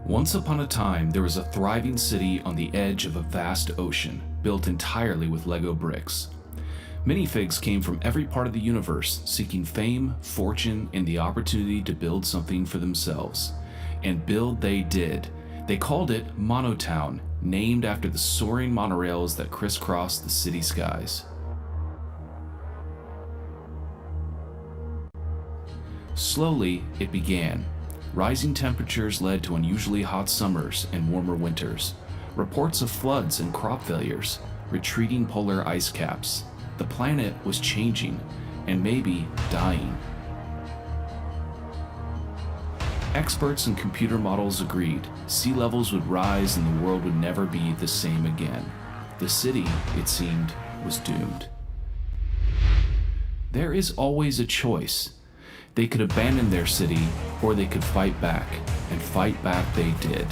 Once upon a time, there was a thriving city on the edge of a vast ocean, built entirely with LEGO bricks. Minifigs came from every part of the universe, seeking fame, fortune, and the opportunity to build something for themselves. And build they did. They called it MonoTown, named after the soaring monorails that crisscrossed the city skies. Slowly, it began. Rising temperatures led to unusually hot summers and warmer winters. Reports of floods and crop failures, retreating polar ice caps. The planet was changing, and maybe dying. Experts and computer models agreed sea levels would rise and the world would never be the same again. The city, it seemed, was doomed. There is always a choice. They could abandon their city, or they could fight back, and fight back they did.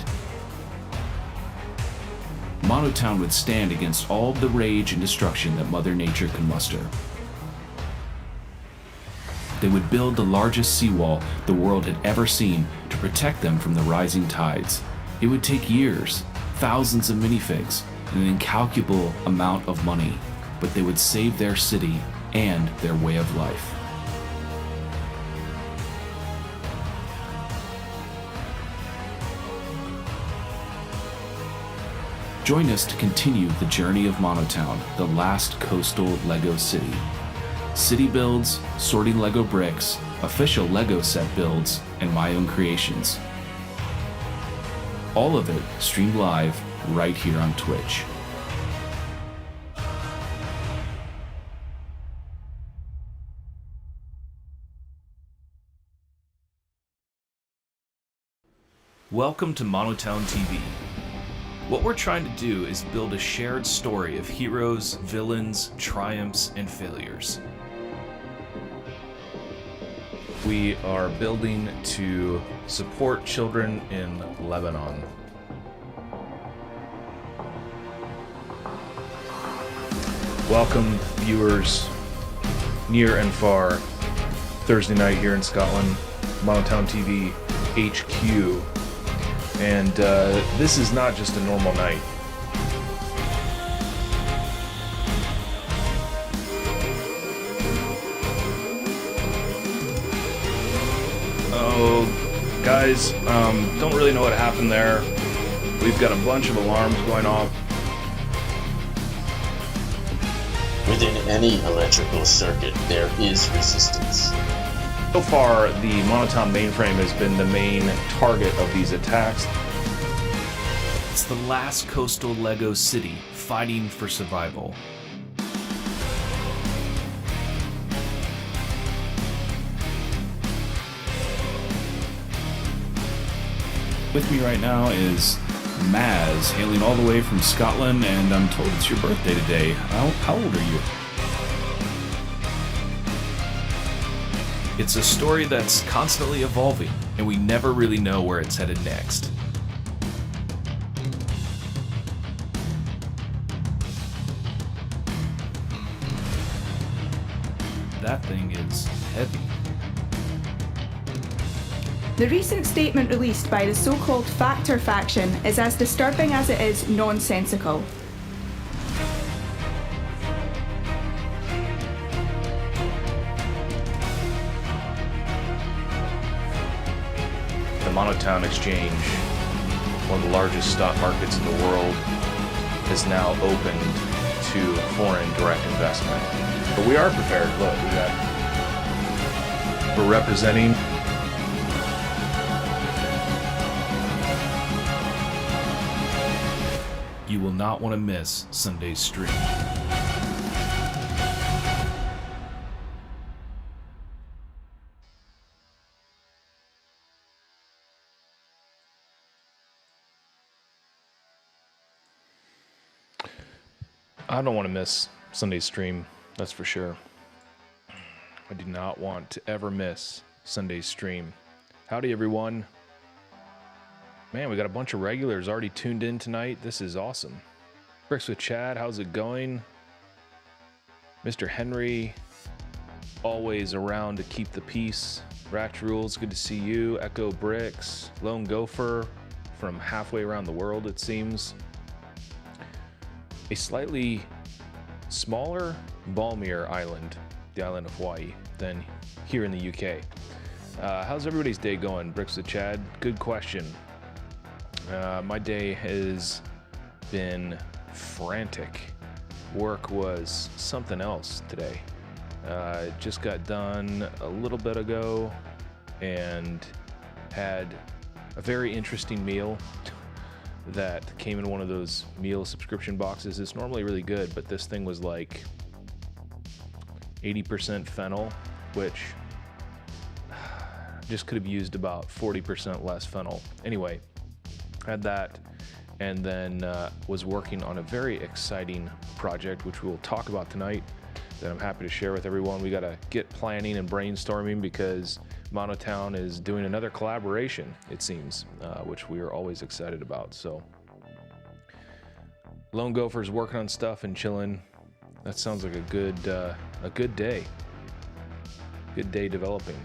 Monotown would stand against all the rage and destruction that Mother Nature could muster. They would build the largest seawall the world had ever seen to protect them from the rising tides. It would take years, thousands of minifigs, and an incalculable amount of money, but they would save their city and their way of life. Join us to continue the journey of Monotown, the last coastal LEGO city. City builds, sorting LEGO bricks, official LEGO set builds, and my own creations. All of it streamed live right here on Twitch. Welcome to Monotown TV. What we're trying to do is build a shared story of heroes, villains, triumphs, and failures. We are building to support children in Lebanon. Welcome, viewers near and far. Thursday night here in Scotland, Monotown TV HQ. And this is not just a normal night. Oh, guys, don't really know what happened there. We've got a bunch of alarms going off. Within any electrical circuit, there is resistance. So far, the Monotown mainframe has been the main target of these attacks. It's the last coastal LEGO city fighting for survival. With me right now is Maz, hailing all the way from Scotland, and I'm told it's your birthday today. How old are you? It's a story that's constantly evolving, and we never really know where it's headed next. That thing is heavy. The recent statement released by the so-called Factor faction is as disturbing as it is nonsensical. The Monotown Exchange, one of the largest stock markets in the world, is now opened to foreign direct investment. But we are prepared. Look, we're representing. You will not want to miss Sunday's stream. I don't want to miss Sunday's stream, that's for sure. I do not want to ever miss Sunday's stream. Howdy, everyone. Man, we got a bunch of regulars already tuned in tonight. This is awesome. Bricks with Chad, how's it going? Mr. Henry, always around to keep the peace. Ratch Rules, good to see you. Echo Bricks, Lone Gopher from halfway around the world, it seems. A slightly smaller, balmier island, the island of Hawaii, than here in the UK. How's everybody's day going, Bricks with Chad? Good question. My day has been frantic. Work was something else today. Just got done a little bit ago and had a very interesting meal that came in one of those meal subscription boxes. It's normally really good, but this thing was like 80% fennel, which just could have used about 40% less fennel. Anyway, had that, and then was working on a very exciting project, which we'll talk about tonight, that I'm happy to share with everyone. We got to get planning and brainstorming because Monotown is doing another collaboration, it seems, which we are always excited about. So, Lone Gopher's working on stuff and chilling. That sounds like a good day. Good day developing.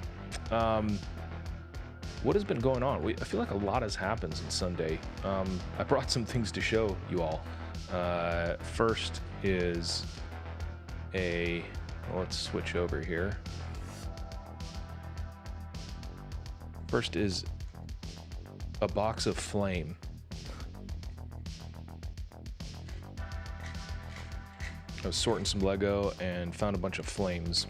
What has been going on? I feel like a lot has happened since Sunday. I brought some things to show you all. First is let's switch over here. First is a box of flame. I was sorting some Lego and found a bunch of flames.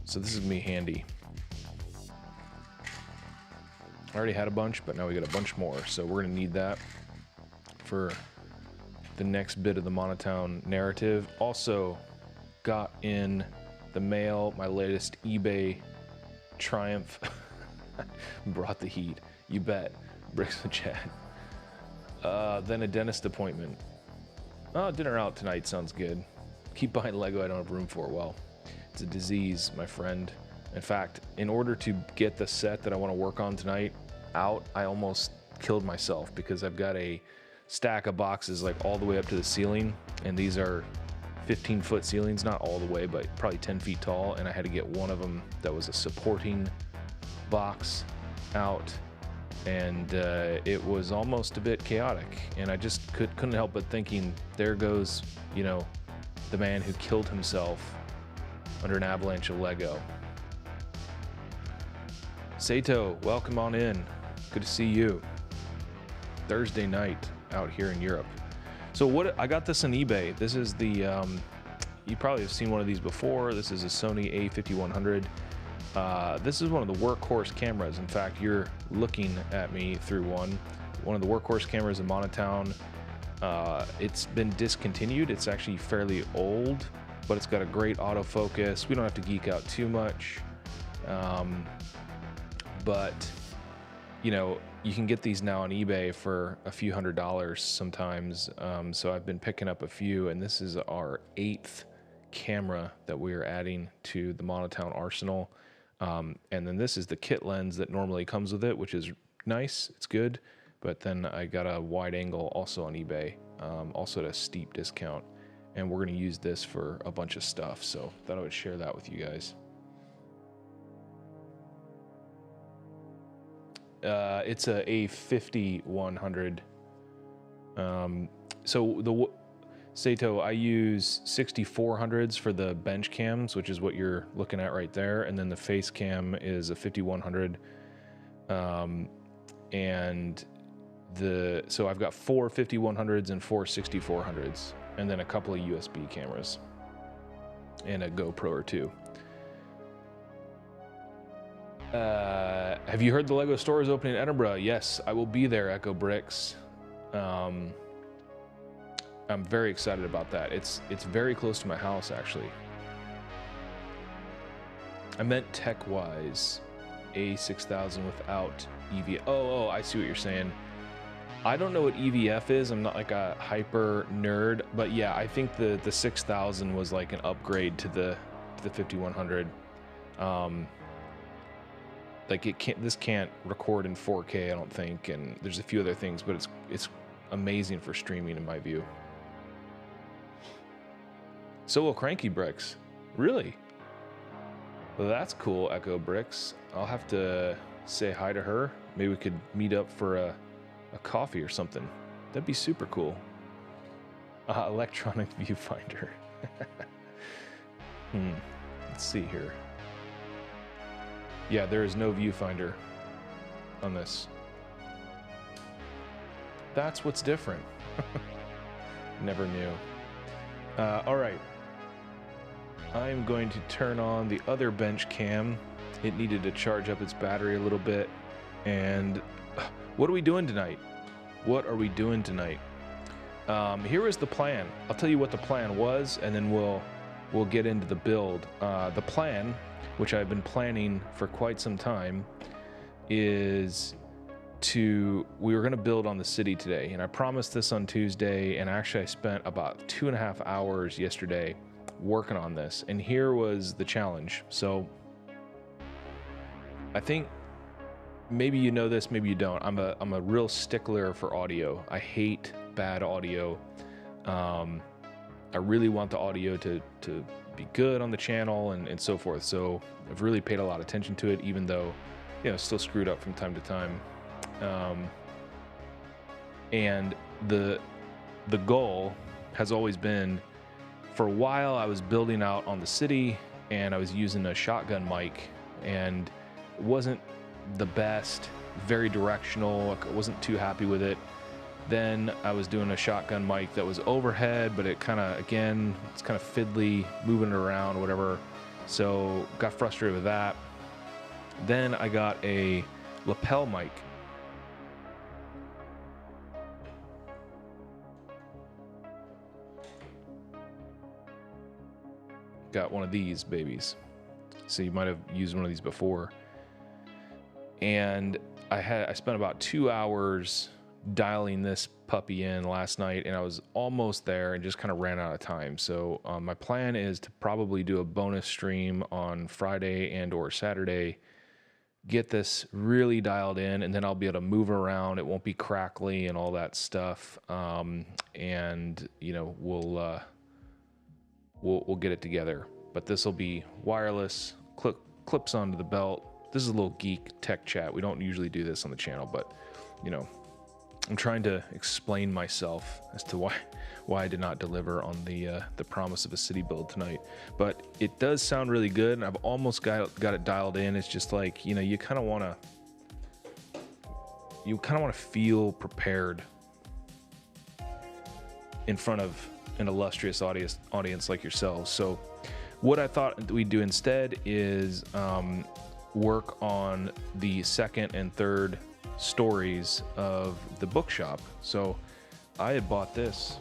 So this is gonna be handy. I already had a bunch, but now we got a bunch more. So we're gonna need that for the next bit of the Monotown narrative. Also got in the mail my latest eBay triumph. Brought the heat, you bet. Bricks and Chad. Then a dentist appointment. Oh, dinner out tonight sounds good. Keep buying Lego I don't have room for. Well, it's a disease, my friend. In fact, in order to get the set that I want to work on tonight out, I almost killed myself because I've got a stack of boxes like all the way up to the ceiling, and these are 15-foot ceilings, not all the way, but probably 10 feet tall, and I had to get one of them that was a supporting box out, and it was almost a bit chaotic, and I just couldn't help but thinking, there goes, you know, the man who killed himself under an avalanche of Lego. Sato, welcome on in. Good to see you. Thursday night out here in Europe. So I got this on eBay. This is the, you probably have seen one of these before. This is a Sony A5100. This is one of the workhorse cameras. In fact, you're looking at me through one of the workhorse cameras in Monotown. It's been discontinued. It's actually fairly old, but it's got a great autofocus. We don't have to geek out too much. But you know, you can get these now on eBay for a few $100s sometimes. So I've been picking up a few, and this is our 8th camera that we are adding to the Monotown arsenal. And then this is the kit lens that normally comes with it, which is nice. It's good. But then I got a wide angle also on eBay, also at a steep discount. And we're going to use this for a bunch of stuff. So thought I would share that with you guys. It's a A5100. So Sato, I use 6400s for the bench cams, which is what you're looking at right there, and then the face cam is a 5100. So I've got 4 5100s and 4 6400s, and then a couple of USB cameras and a GoPro or two. Have you heard the Lego store is opening in Edinburgh? Yes, I will be there, Echo Bricks. I'm very excited about that. It's very close to my house, actually. I meant tech-wise, A6000 without EVF. Oh, I see what you're saying. I don't know what EVF is. I'm not like a hyper nerd, but yeah, I think the 6000 was like an upgrade to the 5100. Like this can't record in 4K, I don't think, and there's a few other things, but it's amazing for streaming in my view. So will Cranky Bricks. Really? Well, that's cool, Echo Bricks. I'll have to say hi to her. Maybe we could meet up for a coffee or something. That'd be super cool. Electronic viewfinder. Let's see here. Yeah, there is no viewfinder on this. That's what's different. Never knew. All right. I'm going to turn on the other bench cam. It needed to charge up its battery a little bit. And what are we doing tonight? What are we doing tonight? Here is the plan. I'll tell you what the plan was, and then we'll get into the build. The plan, which I've been planning for quite some time, is we were going to build on the city today, and I promised this on Tuesday, and actually I spent about 2.5 hours yesterday working on this, and here was the challenge. So I think maybe you know this, maybe you don't. I'm a real stickler for audio. I hate bad audio. I really want the audio to be good on the channel and so forth. So I've really paid a lot of attention to it, even though, you know, still screwed up from time to time. And the goal has always been, for a while I was building out on the city and I was using a shotgun mic, and it wasn't the best, very directional. I wasn't too happy with it. Then I was doing a shotgun mic that was overhead, but it kind of, again, it's kind of fiddly, moving it around, whatever. So got frustrated with that. Then I got a lapel mic. Got one of these babies. So you might have used one of these before. And I spent about 2 hours dialing this puppy in last night, and I was almost there and just kind of ran out of time. So my plan is to probably do a bonus stream on Friday and or Saturday, get this really dialed in, and then I'll be able to move around. It won't be crackly and all that stuff. And you know, we'll get it together. But this will be wireless, clips onto the belt. This is a little geek tech chat. We don't usually do this on the channel, but you know, I'm trying to explain myself as to why I did not deliver on the promise of a city build tonight. But it does sound really good, and I've almost got it dialed in. It's just like, you know, you kind of want to feel prepared in front of an illustrious audience like yourselves. So what I thought we'd do instead is work on the second and third stories of the bookshop. So I had bought this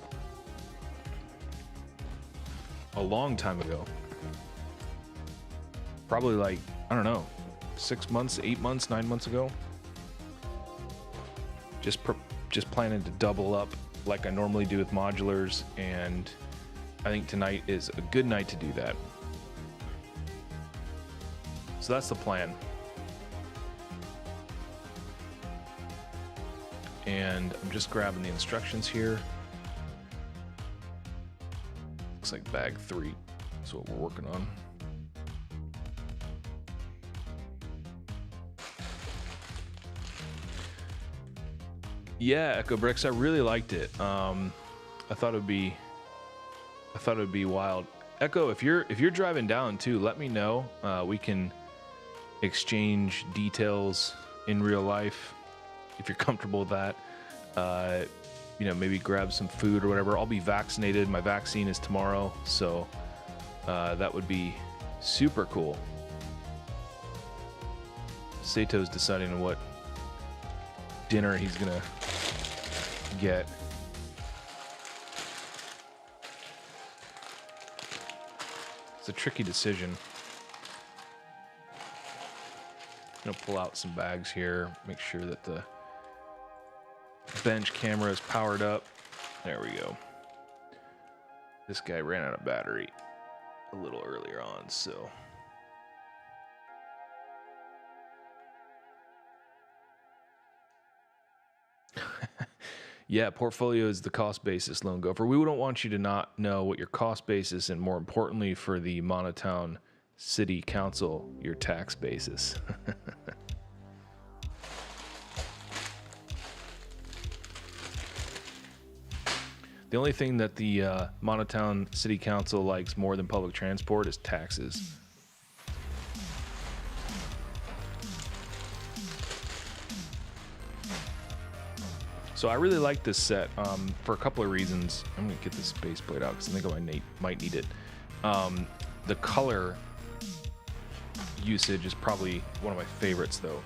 a long time ago, probably like, I don't know, 6 months, 8 months, 9 months ago. Just planning to double up like I normally do with modulars, and I think tonight is a good night to do that. So that's the plan. And I'm just grabbing the instructions here. Looks like bag 3 is what we're working on. Yeah, Echo Bricks, I really liked it. I thought it would be wild. Echo, if you're driving down too, let me know. We can exchange details in real life if you're comfortable with that. You know, maybe grab some food or whatever. I'll be vaccinated. My vaccine is tomorrow, so that would be super cool. Sato's deciding on what dinner he's gonna get. It's a tricky decision. I'm gonna pull out some bags here, make sure that the bench camera is powered up. There we go. This guy ran out of battery a little earlier on, so. Yeah, portfolio is the cost basis, Lone Gopher. We don't want you to not know what your cost basis, and more importantly for the Monotown city council your tax basis. The only thing that the Monotown City Council likes more than public transport is taxes. So I really like this set for a couple of reasons. I'm gonna get this base plate out because I think I might need it. The color usage is probably one of my favorites though.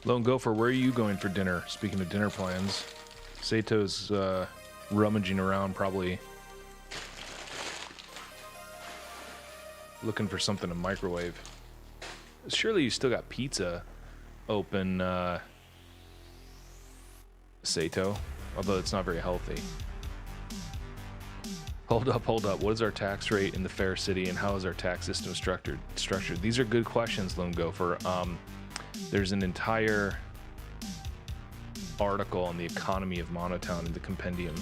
Lone Gopher, where are you going for dinner? Speaking of dinner plans, Sato's rummaging around, probably looking for something to microwave. Surely you still got pizza open, Sato, although it's not very healthy. Hold up. What is our tax rate in the fair city, and how is our tax system structured? These are good questions, Lone Gopher. There's an entire article on the economy of Monotown in the Compendium.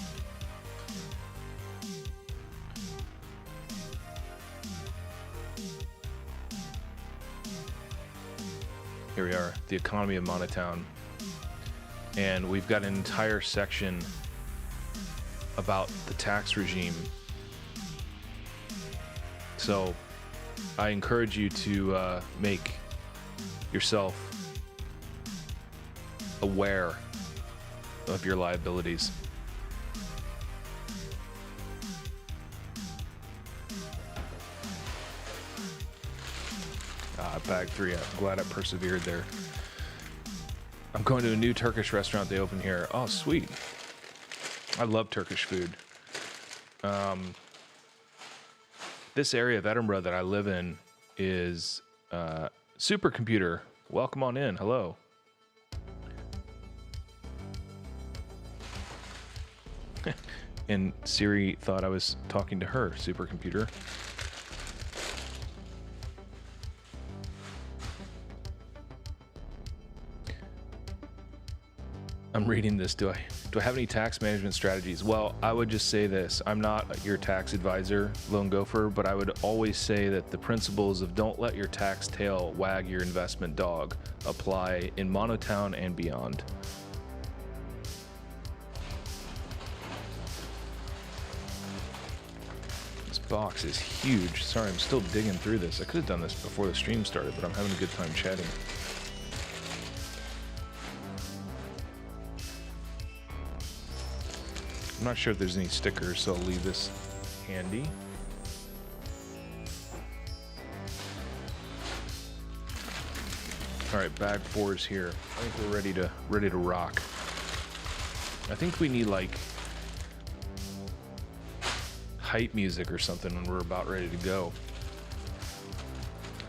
Here we are, the economy of Monotown. And we've got an entire section about the tax regime. So I encourage you to make yourself aware of your liabilities. Bag 3, I'm glad I persevered there. I'm going to a new Turkish restaurant they opened here. Oh, sweet. I love Turkish food. This area of Edinburgh that I live in is Supercomputer. Welcome on in. Hello. And Siri thought I was talking to her, Supercomputer. I'm reading this. Do I have any tax management strategies? Well, I would just say this. I'm not your tax advisor, Lone Gopher, but I would always say that the principles of don't let your tax tail wag your investment dog apply in Monotown and beyond. This box is huge. Sorry, I'm still digging through this. I could have done this before the stream started, but I'm having a good time chatting. I'm not sure if there's any stickers, so I'll leave this handy. All right, bag 4 is here. I think we're ready to rock. I think we need like hype music or something when we're about ready to go.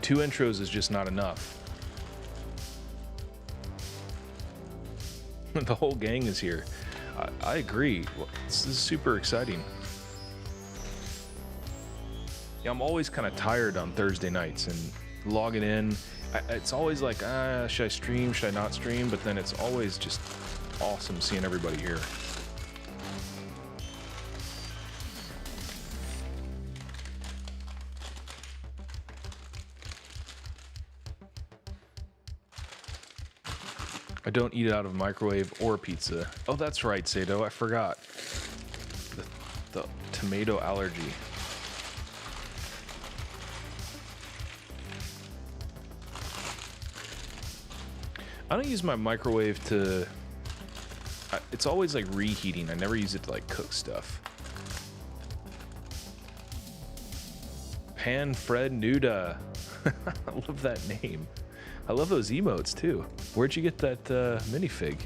2 intros is just not enough. The whole gang is here. I agree. This is super exciting. Yeah, I'm always kind of tired on Thursday nights and logging in. It's always like, should I stream? Should I not stream? But then it's always just awesome seeing everybody here. I don't eat it out of a microwave or pizza. Oh, that's right, Sato. I forgot. The tomato allergy. I don't use my microwave to... It's always like reheating. I never use it to like cook stuff. Pan Fred Nuda. I love that name. I love those emotes too. Where'd you get that minifig?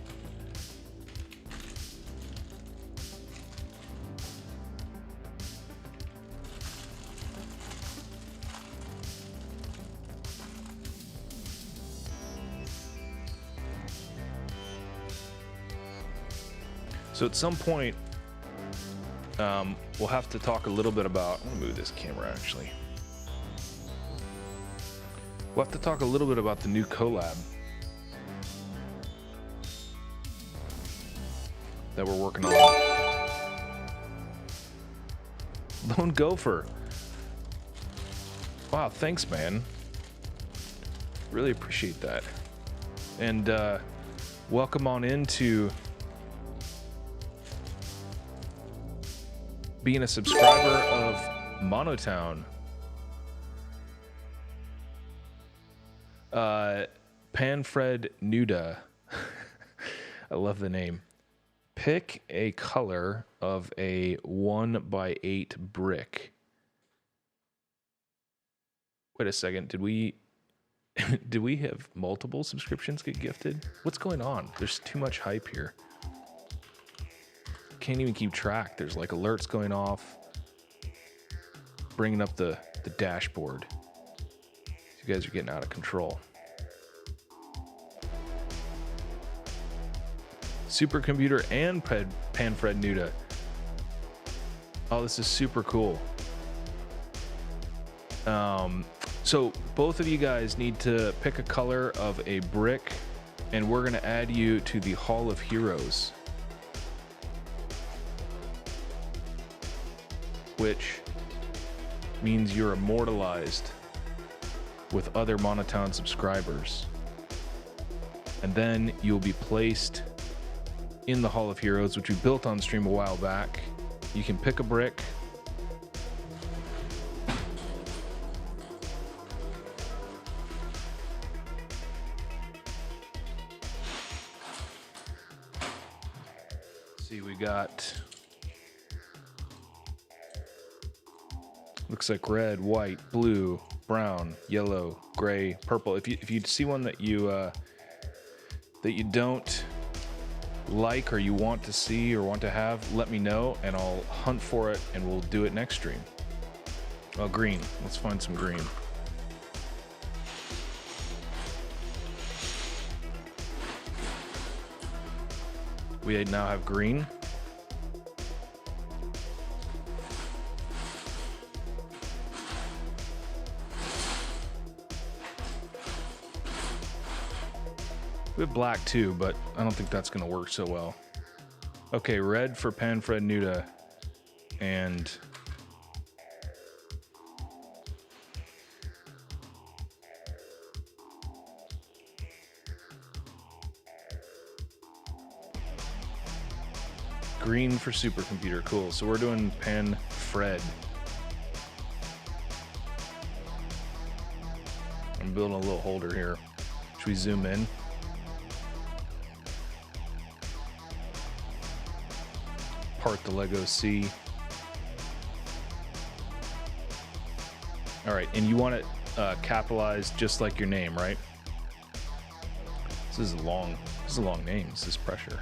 So at some point, we'll have to talk a little bit about... I'm gonna move this camera actually. We'll have to talk a little bit about the new collab that we're working on. Lone Gopher. Wow, thanks, man. Really appreciate that. And welcome on into being a subscriber of MonoTown. Panfred Nuda. I love the name. Pick a color of a 1x8 brick. Wait a second. Did we have multiple subscriptions get gifted? What's going on? There's too much hype here. Can't even keep track. There's like alerts going off. Bringing up the dashboard. You guys are getting out of control. Supercomputer and Panfred Nuda. Oh, this is super cool. So both of you guys need to pick a color of a brick, and we're gonna add you to the Hall of Heroes, which means you're immortalized with other Monotown subscribers. And then you'll be placed in the Hall of Heroes, which we built on stream a while back. You can pick a brick. See, we got, looks like red, white, blue, brown, yellow, gray, purple. If you see one that you don't like or you want to see or want to have, let me know and I'll hunt for it and we'll do it next stream. Oh, green. Let's find some green. We now have green. We have black too, but I don't think that's going to work so well. Okay, red for Panfred Nuda and green for Supercomputer. Cool. So we're doing Panfred. I'm building a little holder here. Should we zoom in? Part the Lego C. All right, and you want it capitalized just like your name, right? This is a long name. This is pressure.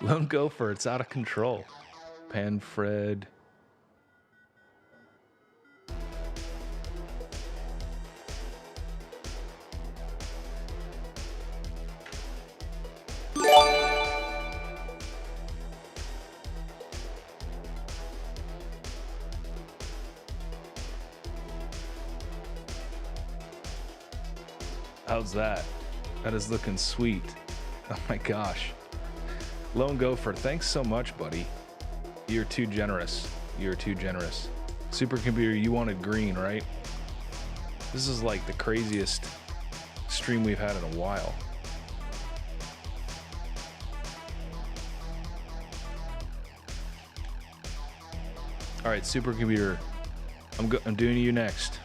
Lone Gopher, it's out of control. Panfred. How's that? That is looking sweet. Oh my gosh. Lone Gopher, thanks so much, buddy. You're too generous. You're too generous. Supercomputer, you wanted green, right? This is like the craziest stream we've had in a while. All right, Supercomputer, I'm doing you next.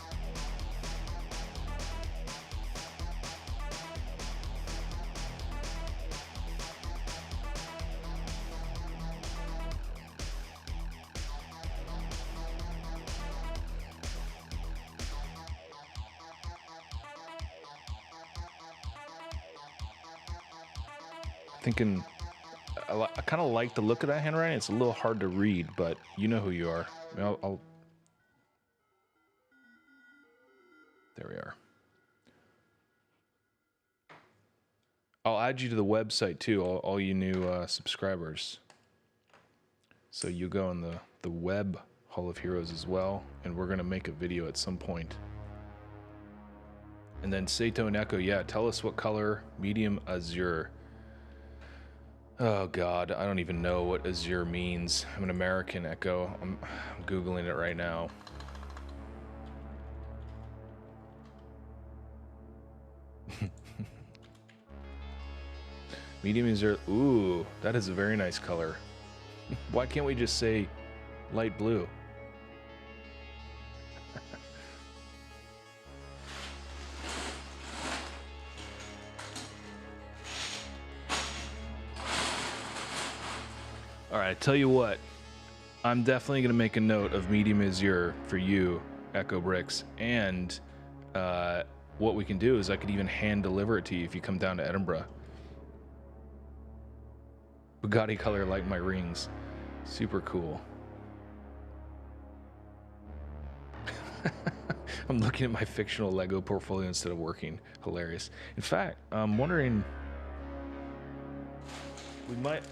Thinking, I kind of like the look of that handwriting. It's a little hard to read, but you know who you are. I'll there we are. I'll add you to the website too, all you new subscribers. So you go on the web Hall of Heroes as well, and we're gonna make a video at some point. And then Sato and Echo, yeah, tell us what color. Medium azure. Oh God, I don't even know what azure means. I'm an American, Echo. I'm Googling it right now. Medium azure. Ooh, that is a very nice color. Why can't we just say light blue? All right, I tell you what, I'm definitely gonna make a note of medium azure for you, Echo Bricks, and what we can do is I could even hand deliver it to you if you come down to Edinburgh. Bugatti color like my rings. Super cool. I'm looking at my fictional Lego portfolio instead of working. Hilarious. In fact, I'm wondering,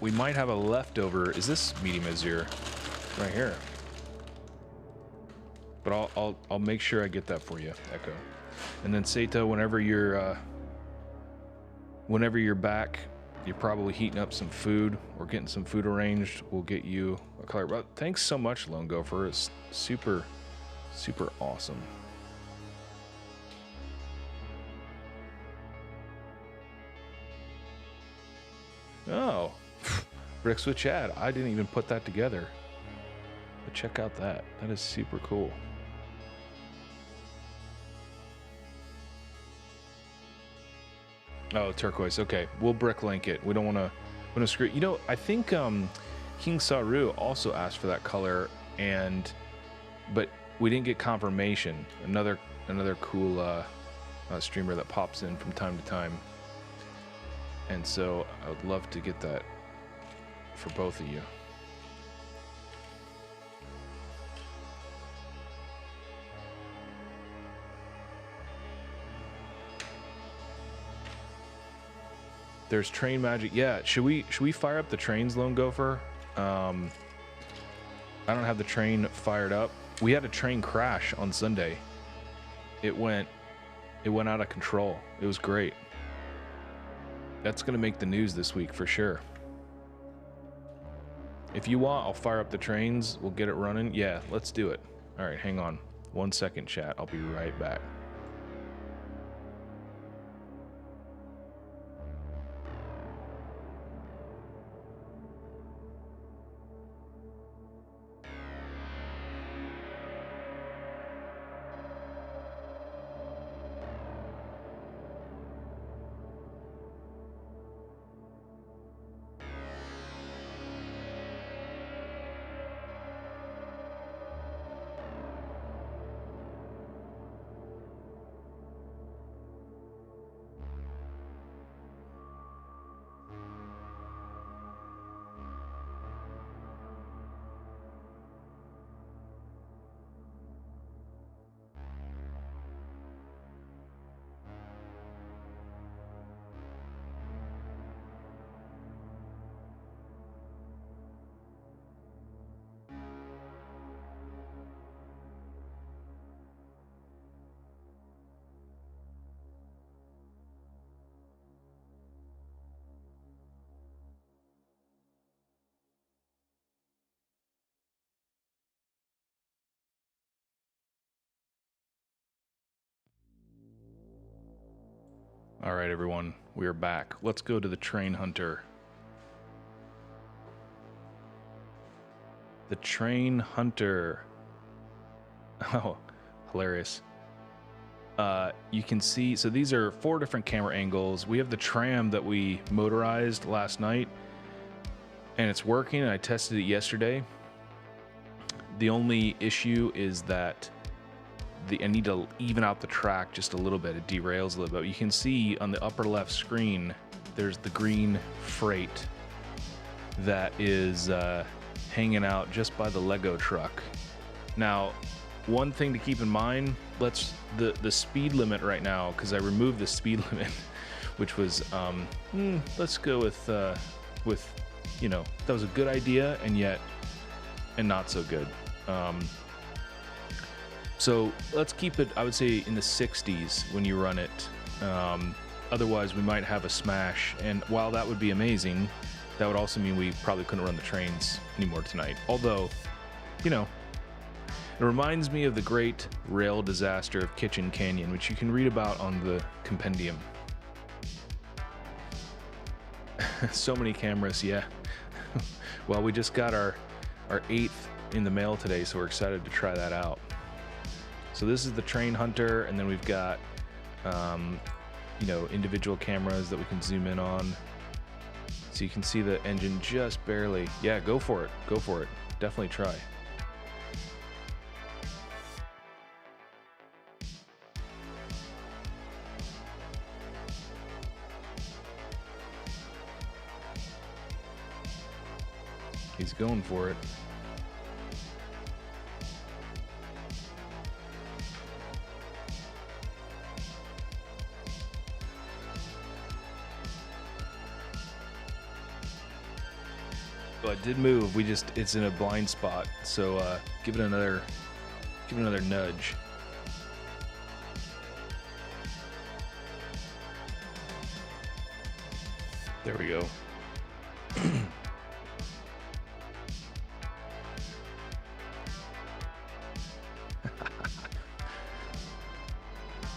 we might have a leftover. Is this medium azure? Right here. But I'll make sure I get that for you, Echo. And then Sato, whenever you're back, you're probably heating up some food or getting some food arranged. We'll get you a color. But thanks so much, Lone Gopher. It's super, super awesome. Oh, Bricks with Chad. I didn't even put that together. But check out that. That is super cool. Oh, turquoise. Okay, we'll brick link it. We don't want to screw. You know, I think King Saru also asked for that color, but we didn't get confirmation. Another cool streamer that pops in from time to time, and so I would love to get that for both of you. There's train magic. Yeah, should we fire up the trains, Lone Gopher? I don't have the train fired up. We had a train crash on Sunday. It went out of control. It was great. That's gonna make the news this week for sure. If you want, I'll fire up the trains. We'll get it running. Yeah, let's do it. All right, hang on 1 second, chat. I'll be right back. All right, everyone, we are back. Let's go to the train hunter. The train hunter. Oh, hilarious. You can see, so these are 4 different camera angles. We have the tram that we motorized last night, and it's working, and I tested it yesterday. The only issue is that I need to even out the track just a little bit. It derails a little bit. You can see on the upper left screen, there's the green freight that is hanging out just by the Lego truck. Now, one thing to keep in mind, the speed limit right now, because I removed the speed limit, which was, let's go with, you know, that was a good idea and not so good. So let's keep it, I would say, in the 60s when you run it. Otherwise, we might have a smash. And while that would be amazing, that would also mean we probably couldn't run the trains anymore tonight. Although, you know, it reminds me of the great rail disaster of Kitchen Canyon, which you can read about on the Compendium. So many cameras, yeah. Well, we just got our 8th in the mail today, so we're excited to try that out. So this is the Train Hunter, and then we've got, you know, individual cameras that we can zoom in on. So you can see the engine just barely. Yeah, go for it. Go for it. Definitely try. He's going for it. Well, it did move. It's in a blind spot. So give it another nudge. There we go.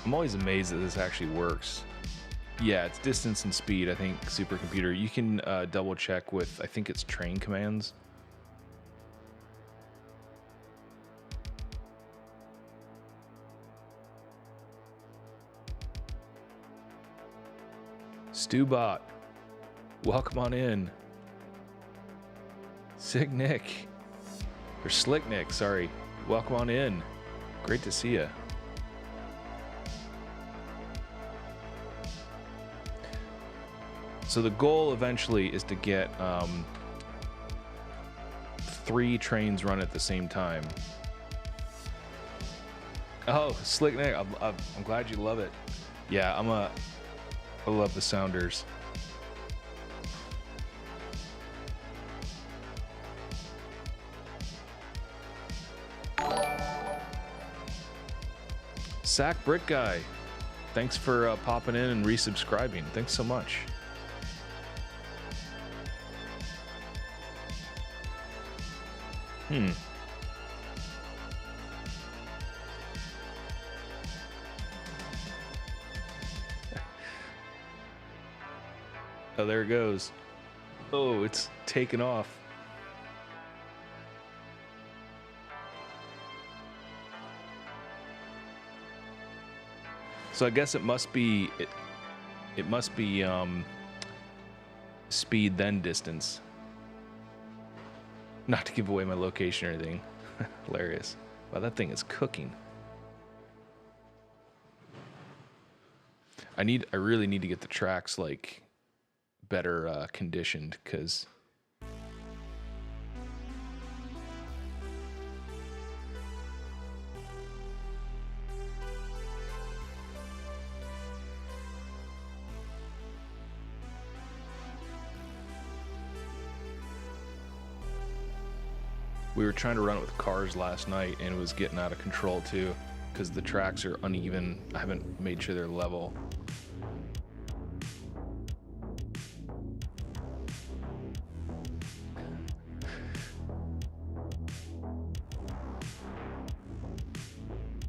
I'm always amazed that this actually works. Yeah, it's distance and speed, I think, supercomputer. You can double check with, I think it's train commands. Stewbot, welcome on in. Sick Nick, or Slick Nick, sorry. Welcome on in. Great to see you. So the goal eventually is to get 3 trains run at the same time. Oh, Slick Nick, I'm glad you love it. Yeah, I love the Sounders. Sack Brick Guy, thanks for popping in and resubscribing. Thanks so much. Oh, there it goes. Oh, it's taken off. So I guess it must be speed then distance. Not to give away my location or anything. Hilarious. Wow, that thing is cooking. I really need to get the tracks like better conditioned, because we were trying to run it with cars last night and it was getting out of control too, because the tracks are uneven. I haven't made sure they're level.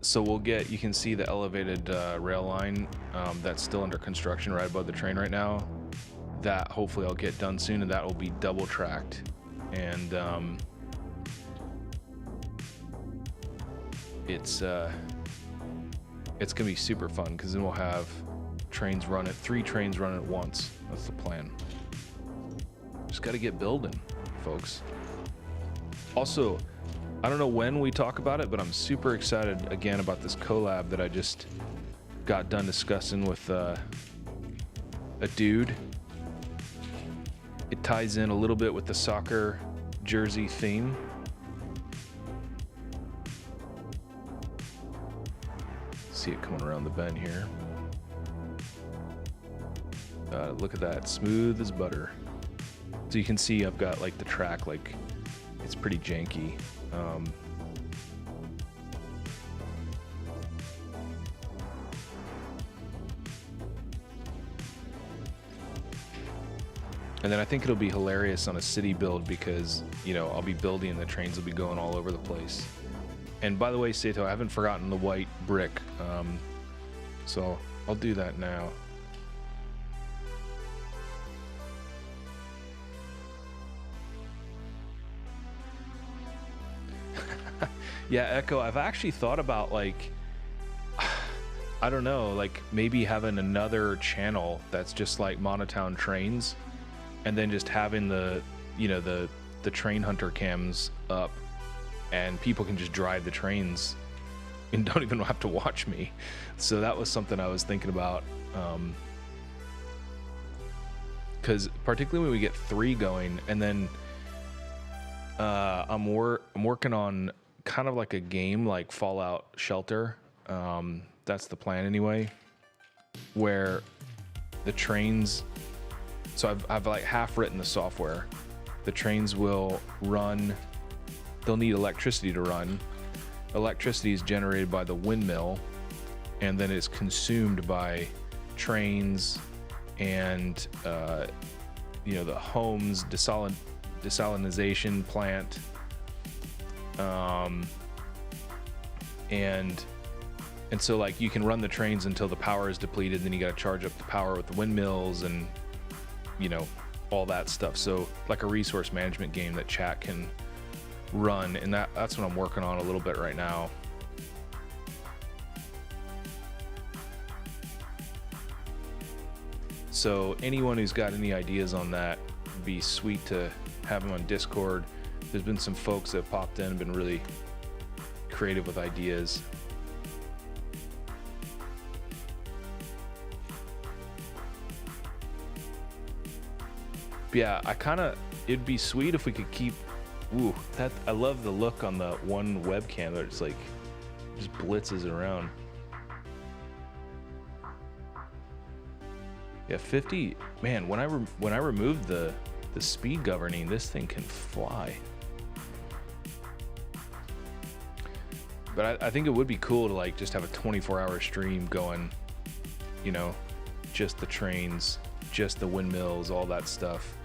So we'll get, you can see the elevated rail line that's still under construction right above the train right now. That hopefully I'll get done soon, and that will be double tracked. And it's gonna be super fun, because then we'll have trains run at 3 trains run at once. That's the plan. Just got to get building, folks. Also, I don't know when we talk about it, but I'm super excited again about this collab that I just got done discussing with a dude. It ties in a little bit with the soccer jersey theme. See it coming around the bend here. Look at that, smooth as butter. So you can see I've got like the track, like it's pretty janky. And then I think it'll be hilarious on a city build because, you know, I'll be building and the trains will be going all over the place. And by the way, Sato, I haven't forgotten the white brick. So I'll do that now. Yeah, Echo, I've actually thought about, like, I don't know, like maybe having another channel that's just like Monotown trains, and then just having the, you know, the train hunter cams up, and people can just drive the trains and don't even have to watch me. So that was something I was thinking about, because particularly when we get 3 going, and then I'm working on kind of like a game like Fallout Shelter. That's the plan anyway, where the trains, so I've like half written the software. The trains will run, they'll need electricity to run. Electricity is generated by the windmill, and then it's consumed by trains and you know, the homes, desalinization plant, and so like you can run the trains until the power is depleted, then you got to charge up the power with the windmills and, you know, all that stuff. So like a resource management game that chat can run, and that's what I'm working on a little bit right now. So anyone who's got any ideas on that, it'd be sweet to have them on Discord. There's been some folks that have popped in and been really creative with ideas. But yeah, it'd be sweet if we could keep, ooh, that, I love the look on the one webcam that it's like, just blitzes around. Yeah, 50, man, when I removed the speed governing, this thing can fly. But I think it would be cool to like just have a 24-hour stream going, you know, just the trains, just the windmills, all that stuff.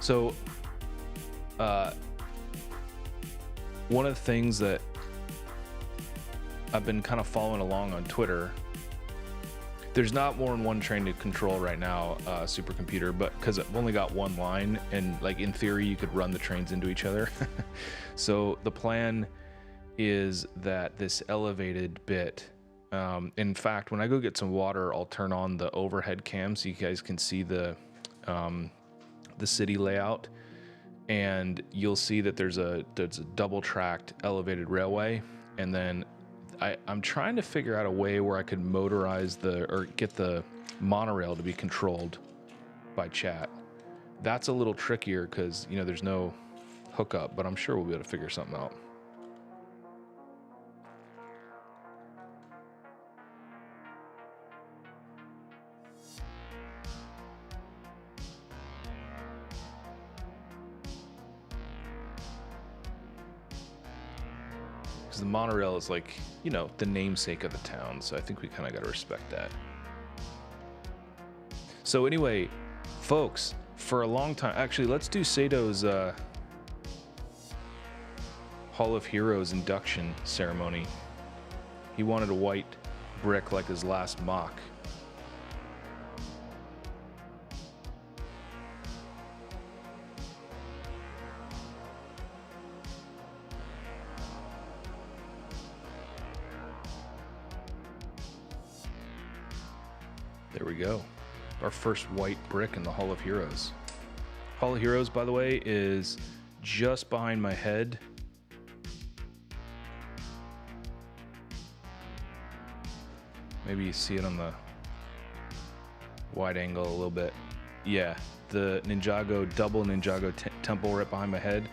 So, one of the things that I've been kind of following along on Twitter, there's not more than one train to control right now, supercomputer, but because I've only got one line, and like in theory you could run the trains into each other. So the plan is that this elevated bit, in fact, when I go get some water, I'll turn on the overhead cam so you guys can see the city layout, and you'll see that there's a double tracked elevated railway, and then I'm trying to figure out a way where I could motorize or get the monorail to be controlled by chat. That's a little trickier because, you know, there's no hookup, but I'm sure we'll be able to figure something out. The monorail is like, you know, the namesake of the town, so I think we kind of got to respect that. So anyway, folks, for a long time, actually, let's do Sato's Hall of Heroes induction ceremony. He wanted a white brick like his last mock. There we go. Our first white brick in the Hall of Heroes. Hall of Heroes, by the way, is just behind my head. Maybe you see it on the wide angle a little bit. Yeah, the double Ninjago Temple right behind my head.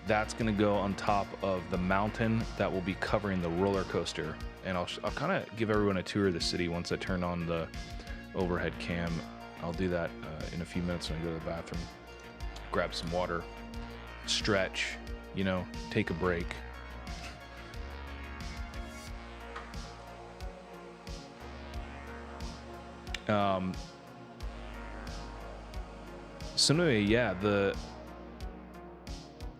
That's gonna go on top of the mountain that will be covering the roller coaster. And I'll kind of give everyone a tour of the city once I turn on the overhead cam. I'll do that in a few minutes when I go to the bathroom. Grab some water, stretch, you know, take a break. So anyway, yeah, the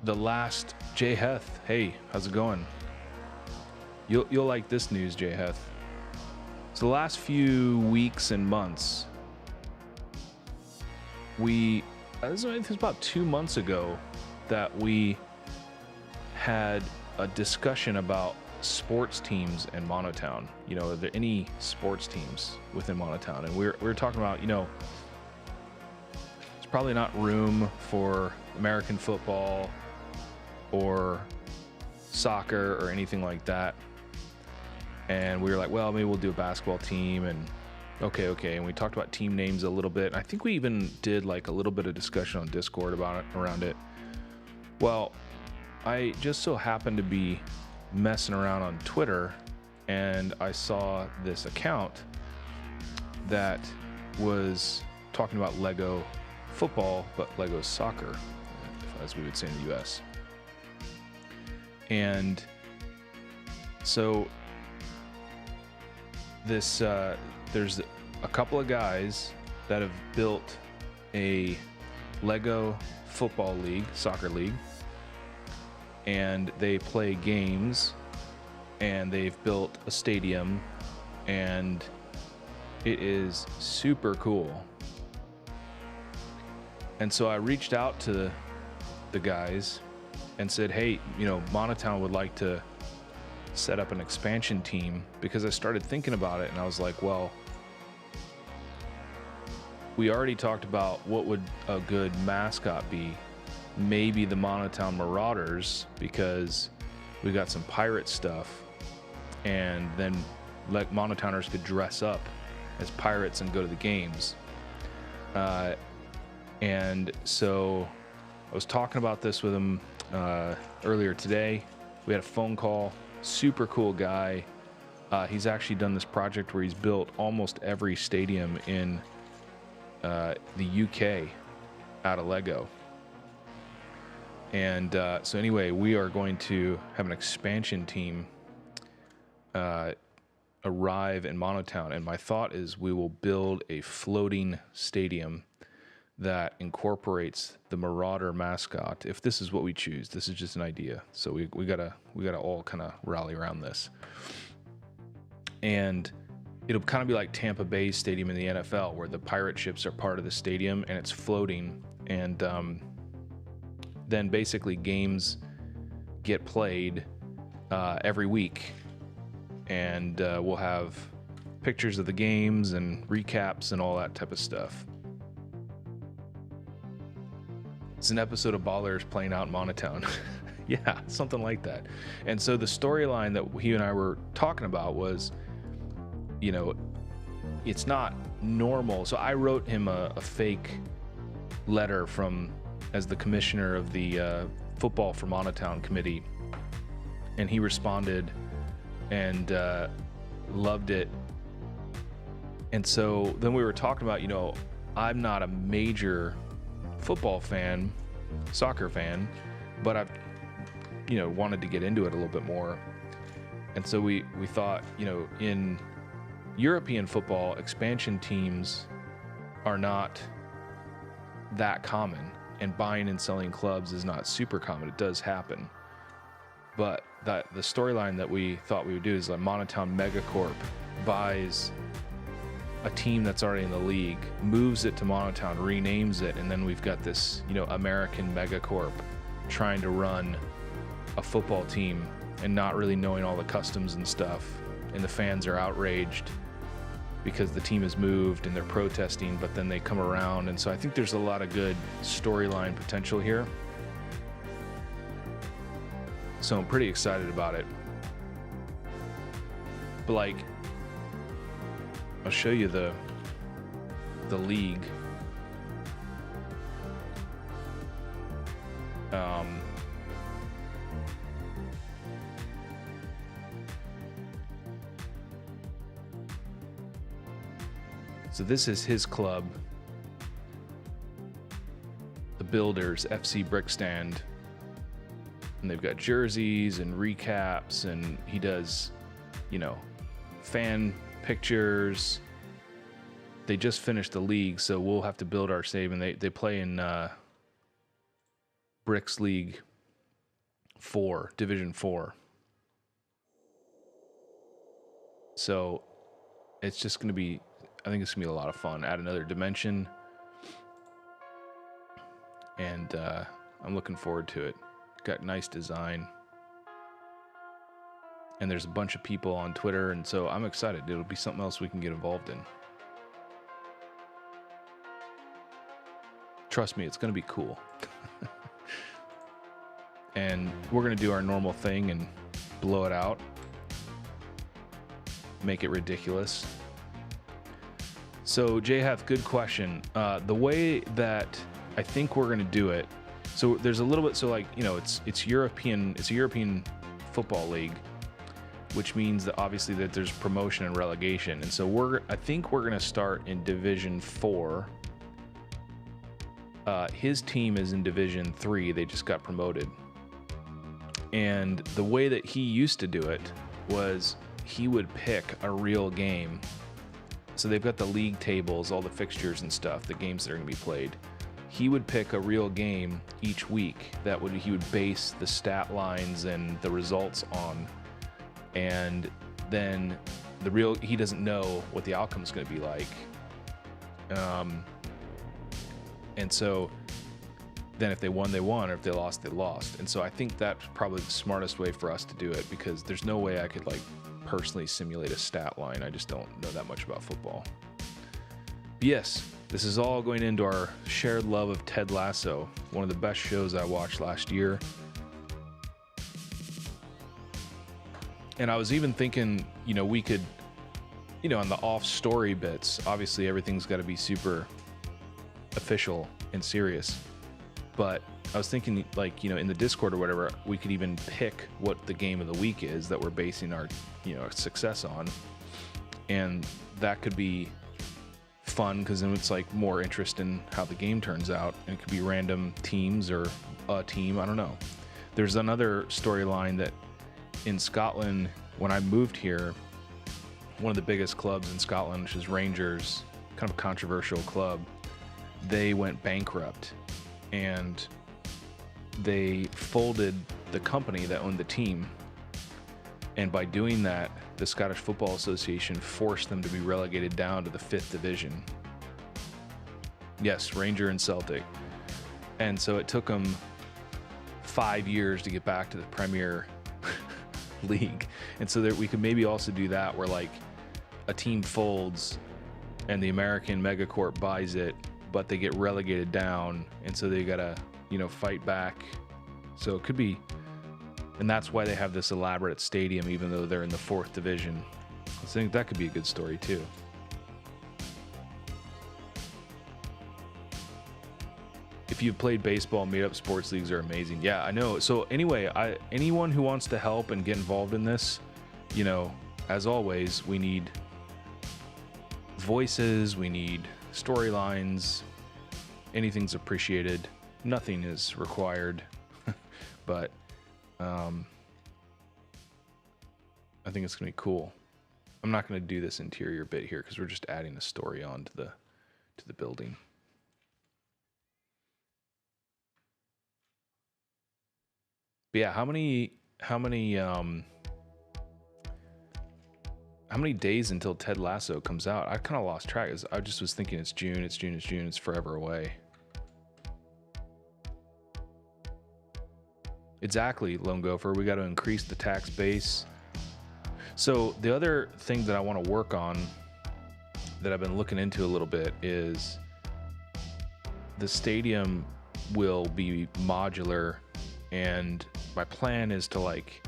last Jay Heth. Hey, how's it going? You'll like this news, Jay Heth. So the last few weeks and months, it was about 2 months ago that we had a discussion about sports teams in Monotown. You know, are there any sports teams within Monotown? And we were talking about, you know, there's probably not room for American football or soccer or anything like that. And we were like, well, maybe we'll do a basketball team. And okay. And we talked about team names a little bit. I think we even did like a little bit of discussion on Discord around it. Well, I just so happened to be messing around on Twitter, and I saw this account that was talking about Lego football, but Lego soccer, as we would say in the US. And so this there's a couple of guys that have built a Lego football league, soccer league, and they play games, and they've built a stadium, and it is super cool. And so I reached out to the guys and said, hey, you know, Monotown would like to set up an expansion team, because I started thinking about it, and I was like, well, we already talked about what would a good mascot be. Maybe the Monotown Marauders, because we got some pirate stuff, and then like Monotowners could dress up as pirates and go to the games. And so I was talking about this with him earlier today. We had a phone call. Super cool guy. He's actually done this project where he's built almost every stadium in the UK out of Lego. And so anyway, we are going to have an expansion team arrive in Monotown. And my thought is we will build a floating stadium that incorporates the Marauder mascot. If this is what we choose, this is just an idea. So we gotta all kind of rally around this. And it'll kind of be like Tampa Bay's stadium in the NFL, where the pirate ships are part of the stadium and it's floating. And then basically games get played every week, and we'll have pictures of the games and recaps and all that type of stuff. It's an episode of Ballers playing out in Monotown. Yeah, something like that. And so the storyline that he and I were talking about was, you know, it's not normal. So I wrote him a fake letter as the commissioner of the football for Monotown committee, and he responded and loved it. And so then we were talking about, you know, I'm not a major football fan, soccer fan, but I've, you know, wanted to get into it a little bit more. And so we thought, you know, in European football, expansion teams are not that common, and buying and selling clubs is not super common. It does happen, but the storyline that we thought we would do is like Monotown Megacorp buys a team that's already in the league, moves it to Monotown, renames it, and then we've got this, you know, American Megacorp trying to run a football team and not really knowing all the customs and stuff, and the fans are outraged because the team has moved and they're protesting, but then they come around. And so I think there's a lot of good storyline potential here. So I'm pretty excited about it. But like, I'll show you the league. So this is his club, the Builders FC Brickstand, and they've got jerseys and recaps, and he does, you know, fan pictures. They just finished the league, so we'll have to build our save, and they play in Bricks League 4, Division 4. So it's just going to be, I think it's going to be a lot of fun. Add another dimension, and I'm looking forward to it. Got nice design, and there's a bunch of people on Twitter, and so I'm excited. It'll be something else we can get involved in. Trust me, it's going to be cool. And we're going to do our normal thing and blow it out, make it ridiculous. So Jayhath, good question. The way that I think we're going to do it, so there's a little bit, so like, you know, it's a European football league, which means that obviously that there's promotion and relegation. And so I think we're going to start in Division 4. His team is in Division 3. They just got promoted. And the way that he used to do it was he would pick a real game. So they've got the league tables, all the fixtures and stuff, the games that are going to be played. He would pick a real game each week that he would base the stat lines and the results on. And then he doesn't know what the outcome's going to be like. And so then if they won, they won, or if they lost, they lost. And so I think that's probably the smartest way for us to do it, because there's no way I could like personally simulate a stat line. I just don't know that much about football. But yes, this is all going into our shared love of Ted Lasso, one of the best shows I watched last year. And I was even thinking, you know, we could, you know, on the off story bits, obviously everything's got to be super official and serious. But I was thinking, like, you know, in the Discord or whatever, we could even pick what the game of the week is that we're basing our, you know, success on. And that could be fun, because then it's like more interest in how the game turns out. And it could be random teams or a team. I don't know. There's another storyline that in Scotland, when I moved here, one of the biggest clubs in Scotland, which is Rangers, kind of a controversial club, they went bankrupt. And they folded the company that owned the team. And by doing that, the Scottish Football Association forced them to be relegated down to the 5th division. Yes, Ranger and Celtic. And so it took them 5 years to get back to the Premier League. And so that we could maybe also do that, where like a team folds and the American megacorp buys it, but they get relegated down, and so they gotta, you know, fight back. So it could be, and that's why they have this elaborate stadium, even though they're in the 4th division. I think that could be a good story too. If you've played baseball, made-up sports leagues are amazing. Yeah, I know. So anyway, anyone who wants to help and get involved in this, you know, as always, we need voices, we need storylines. Anything's appreciated. Nothing is required. But I think it's gonna be cool. I'm not gonna do this interior bit here because we're just adding a story on to the building. But yeah, how many days until Ted Lasso comes out? I kind of lost track. I just was thinking it's June, it's forever away. Exactly, Lone Gopher. We got to increase the tax base. So the other thing that I want to work on that I've been looking into a little bit is the stadium will be modular, and my plan is to like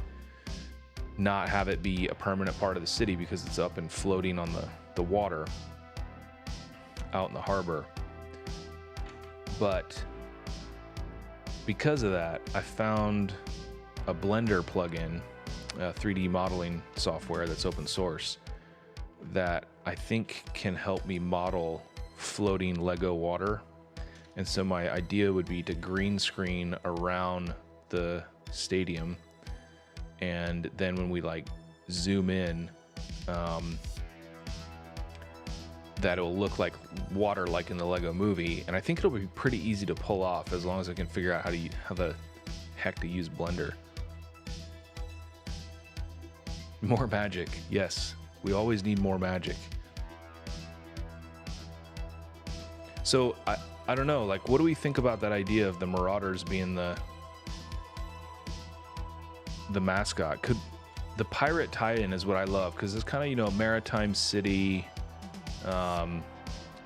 not have it be a permanent part of the city because it's up and floating on the water out in the harbor. But because of that, I found a Blender plugin, 3D modeling software that's open source, that I think can help me model floating Lego water. And so my idea would be to green screen around the stadium, and then when we like zoom in, that it'll look like water, like in the Lego movie. And I think it'll be pretty easy to pull off as long as I can figure out how the heck to use Blender. More magic. Yes, we always need more magic. So I don't know, like, what do we think about that idea of the Marauders being the mascot? Could the pirate tie-in is what I love, because it's kind of, you know, maritime city,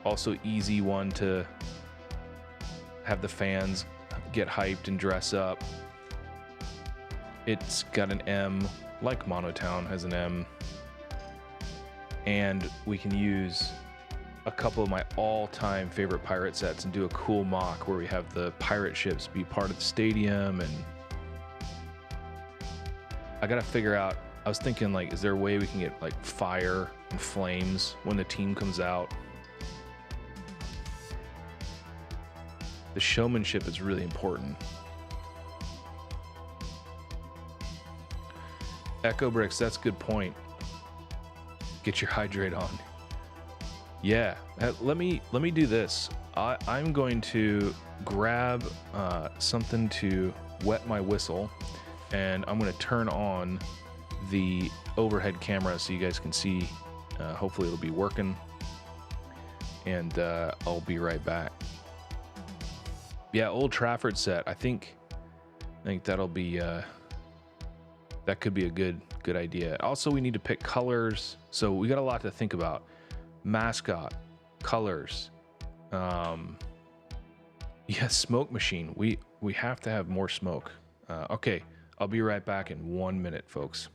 also easy one to have the fans get hyped and dress up. It's got an M, like Monotown has an M, and we can use a couple of my all-time favorite pirate sets and do a cool mock where we have the pirate ships be part of the stadium. And I gotta figure out, I was thinking, like, is there a way we can get like fire and flames when the team comes out? The showmanship is really important. Echo Bricks, that's a good point. Get your hydrate on. Yeah, let me do this. I'm going to grab something to wet my whistle, and I'm going to turn on the overhead camera so you guys can see. Hopefully it'll be working, and I'll be right back. Yeah, Old Trafford set. I think that'll be that could be a good idea. Also, we need to pick colors, so we got a lot to think about. Mascot, colors, yeah, smoke machine. We have to have more smoke. Okay, I'll be right back in 1 minute, folks.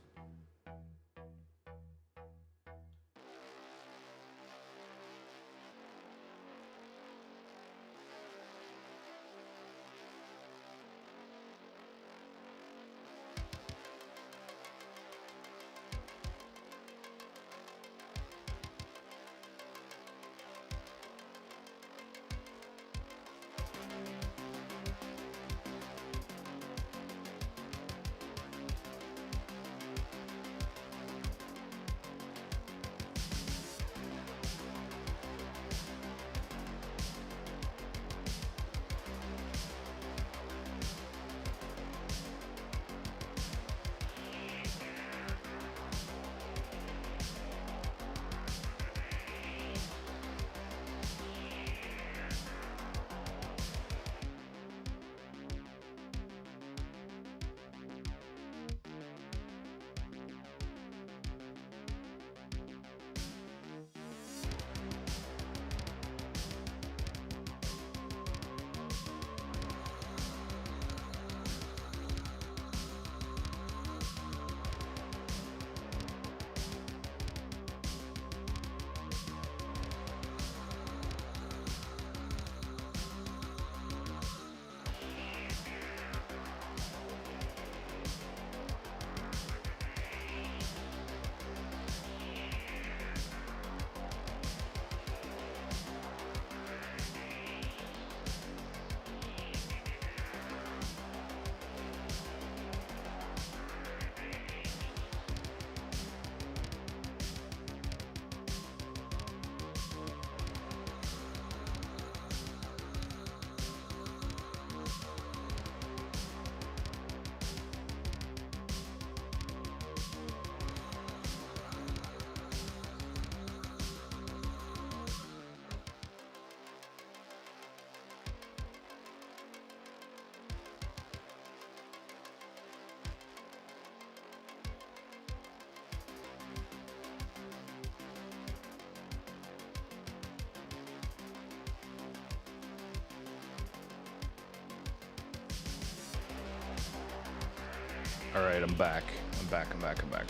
All right, I'm back.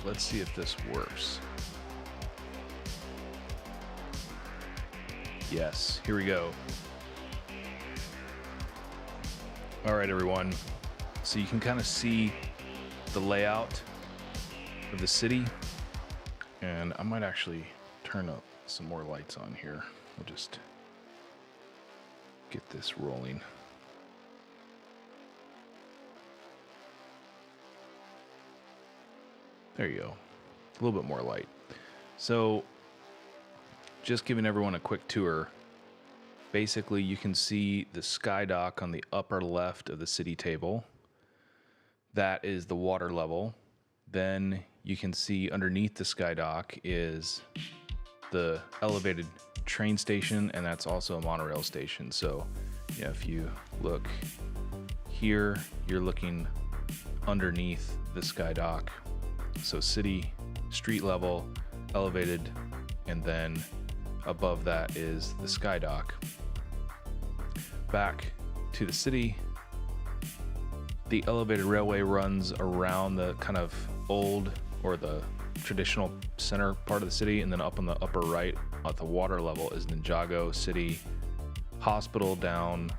Let's see if this works. Yes, here we go. All right, everyone. So you can kind of see the layout of the city. And I might actually turn up some more lights on here. We'll just get this rolling. There you go. A little bit more light. So just giving everyone a quick tour. Basically, you can see the sky dock on the upper left of the city table. That is the water level. Then you can see underneath the sky dock is the elevated train station, and that's also a monorail station. So yeah, if you look here, you're looking underneath the sky dock. So city, street level, elevated, and then above that is the sky dock. Back to the city, the elevated railway runs around the kind of old or the traditional center part of the city, and then up on the upper right at the water level is Ninjago City Hospital down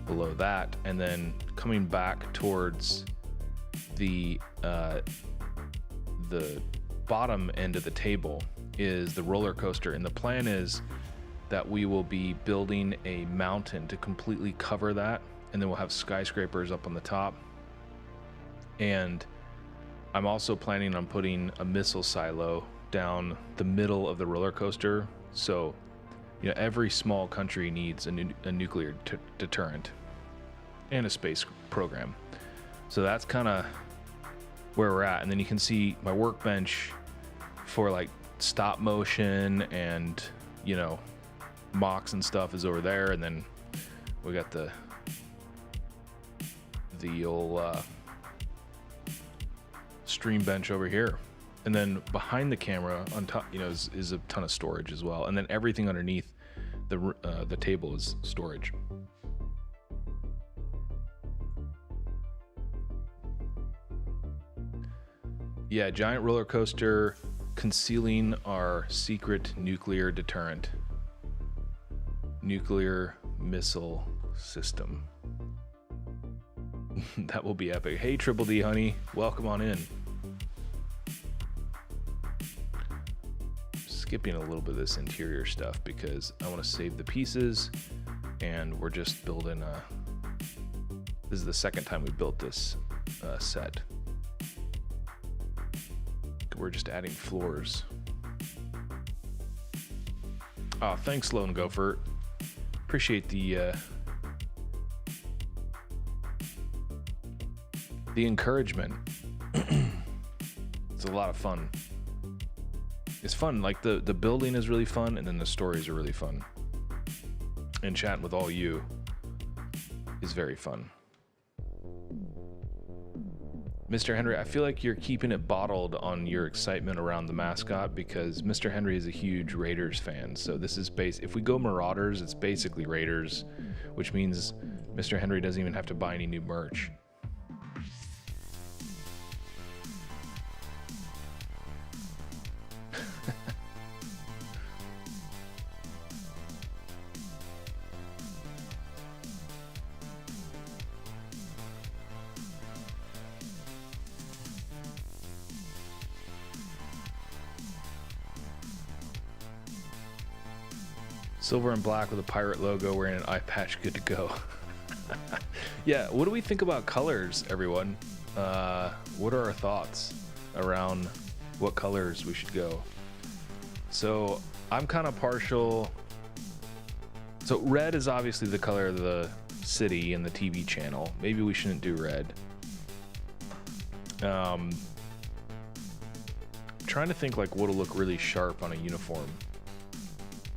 below that, and then coming back towards the bottom end of the table is the roller coaster, and the plan is that we will be building a mountain to completely cover that, and then we'll have skyscrapers up on the top. And I'm also planning on putting a missile silo down the middle of the roller coaster. So, you know, every small country needs a nuclear deterrent and a space program. So that's kind of where we're at. And then you can see my workbench for like stop motion and, you know, mocks and stuff is over there. And then we got the old stream bench over here. And then behind the camera on top, you know, is a ton of storage as well. And then everything underneath the table is storage. Yeah, giant roller coaster concealing our secret nuclear deterrent. Nuclear missile system. That will be epic. Hey, Triple D, honey. Welcome on in. Skipping a little bit of this interior stuff because I want to save the pieces, and we're just building this is the second time we built this set. We're just adding floors. Oh, thanks, Lone Gopher. Appreciate the encouragement. It's a lot of fun. It's fun. Like the building is really fun, and then the stories are really fun. And chatting with all you is very fun. Mr. Henry, I feel like you're keeping it bottled on your excitement around the mascot because Mr. Henry is a huge Raiders fan. So this is if we go Marauders, it's basically Raiders, which means Mr. Henry doesn't even have to buy any new merch. Silver and black with a pirate logo, wearing an eye patch, good to go. Yeah, what do we think about colors, everyone? What are our thoughts around what colors we should go? So I'm kind of partial. So red is obviously the color of the city and the TV channel. Maybe we shouldn't do red. Trying to think like what'll look really sharp on a uniform.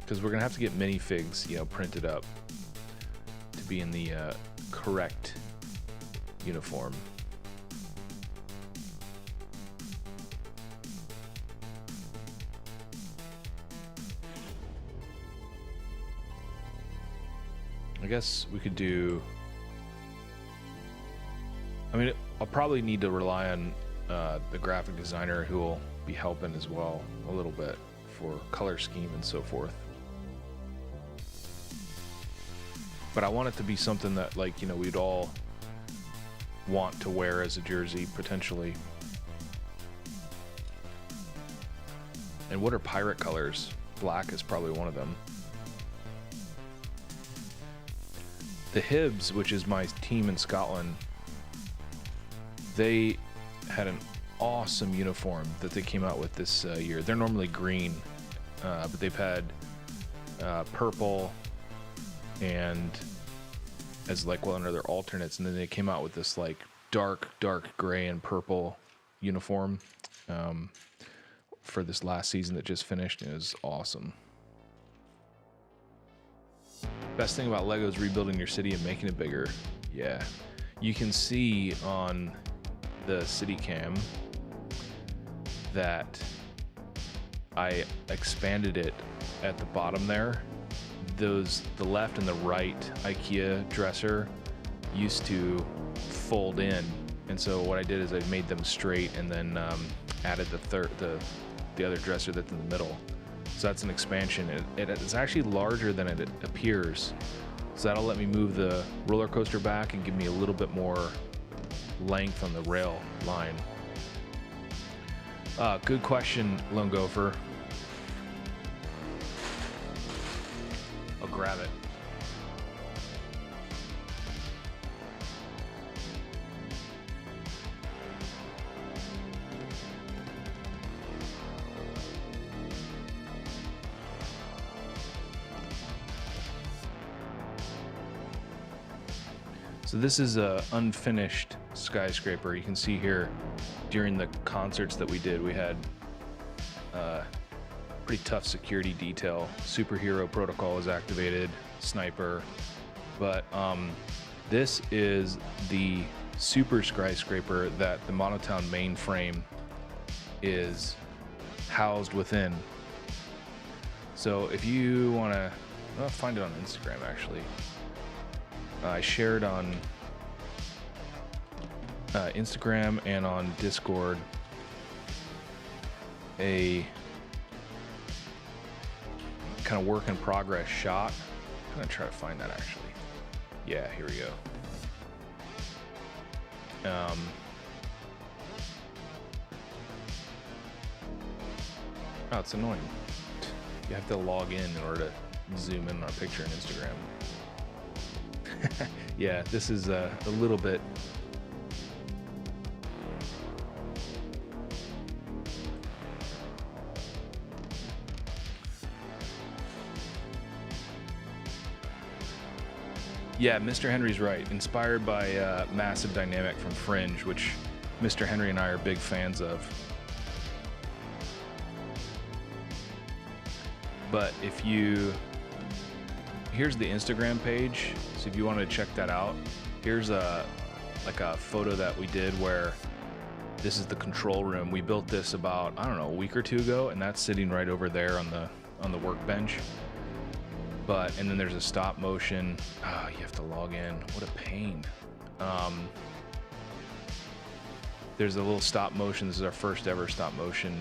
Because we're gonna have to get minifigs, you know, printed up to be in the correct uniform. I guess we could do. I mean, I'll probably need to rely on the graphic designer who will be helping as well a little bit for color scheme and so forth. But I want it to be something that, like, you know, we'd all want to wear as a jersey, potentially. And what are pirate colors? Black is probably one of them. The Hibs, which is my team in Scotland, they had an awesome uniform that they came out with this year. They're normally green, but they've had purple and as like one of their alternates, and then they came out with this like dark gray and purple uniform for this last season that just finished, and it was awesome. Best thing about LEGO is rebuilding your city and making it bigger. Yeah, you can see on the city cam that I expanded it at the bottom there. The left and the right IKEA dresser used to fold in, and so what I did is I made them straight and then added the other dresser that's in the middle. So that's an expansion. It is actually larger than it appears, so that'll let me move the roller coaster back and give me a little bit more length on the rail line. Good question, Lone Gopher. I'll grab it. So this is a unfinished skyscraper. You can see here during the concerts that we did, we had pretty tough security detail. Superhero protocol was activated, sniper. But this is the super skyscraper that the Monotown mainframe is housed within. So if you want to, I'll find it on Instagram actually. I shared on Instagram and on Discord a kind of work in progress shot. I'm gonna try to find that actually. Yeah, here we go. Oh, it's annoying. You have to log in order to zoom in on a picture on Instagram. Yeah, this is a little bit. Yeah, Mr. Henry's right. Inspired by Massive Dynamic from Fringe, which Mr. Henry and I are big fans of. But if you... Here's the Instagram page, so if you want to check that out, here's a photo that we did where this is the control room. We built this about, I don't know, a week or two ago, and that's sitting right over there on the workbench. And then there's a stop motion. Oh, you have to log in. What a pain. There's a little stop motion. This is our first ever stop motion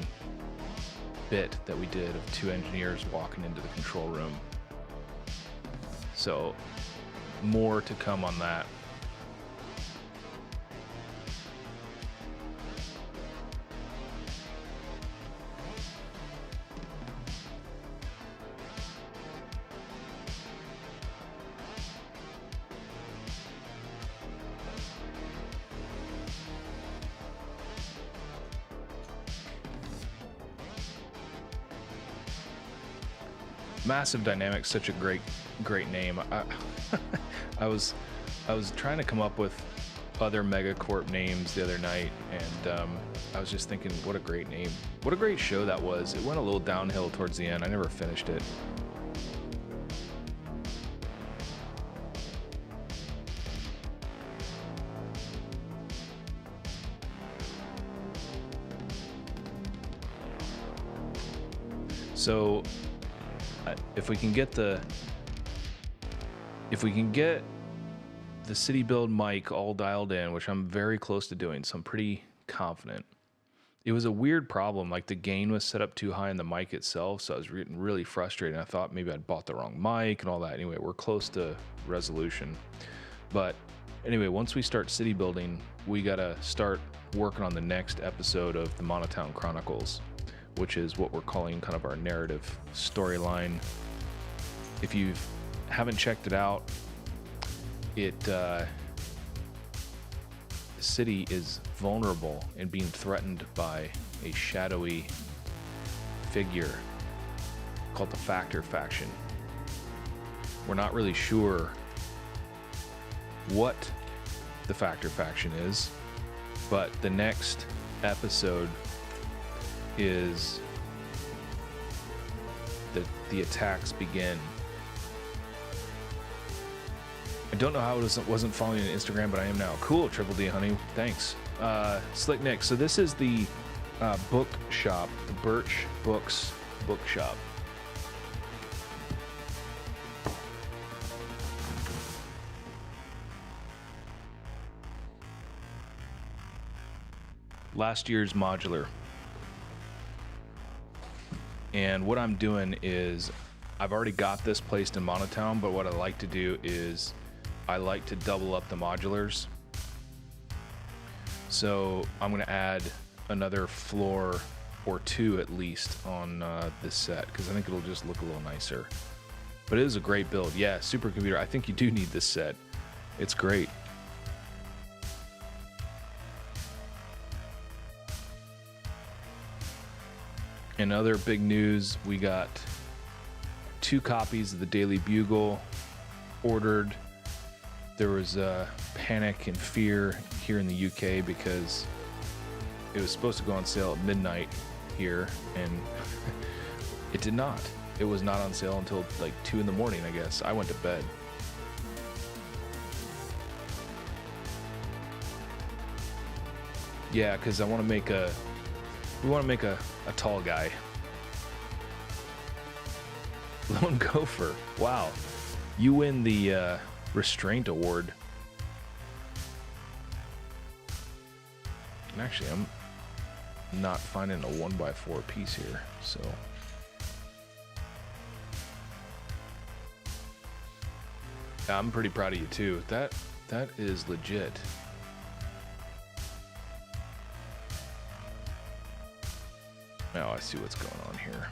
bit that we did of two engineers walking into the control room. So more to come on that. Massive Dynamic, such a great name. I was trying to come up with other megacorp names the other night, and I was just thinking, what a great name. What a great show that was. It went a little downhill towards the end. I never finished it. So if we can get the city build mic all dialed in, which I'm very close to doing, so I'm pretty confident. it was a weird problem. Like the gain was set up too high in the mic itself, so I was getting really frustrated. I thought maybe I'd bought the wrong mic and all that. Anyway, we're close to resolution. But anyway, once we start city building, we gotta start working on the next episode of the MonoTown Chronicles, which is what we're calling kind of our narrative storyline. If you haven't checked it out, the city is vulnerable and being threatened by a shadowy figure called the Factor Faction. We're not really sure what the Factor Faction is, but the next episode is that the attacks begin. I don't know how it wasn't following you on Instagram, but I am now. Cool, Triple D, honey. Thanks. Slick Nick. So this is the bookshop, the Birch Books bookshop. Last year's modular. And what I'm doing is I've already got this placed in MonoTown, but what I like to do is I like to double up the modulars. So I'm going to add another floor or two at least on this set, because I think it'll just look a little nicer. But it is a great build. Yeah, supercomputer. I think you do need this set. It's great. In other big news, we got 2 copies of the Daily Bugle ordered. There was panic and fear here in the UK because it was supposed to go on sale at midnight here, and it did not. It was not on sale until like 2 in the morning, I guess. I went to bed. Yeah, because we want to make a tall guy. Lone Gopher. Wow. You win the restraint award. And actually, I'm not finding a 1x4 piece here, so. I'm pretty proud of you too. That is legit. Now I see what's going on here.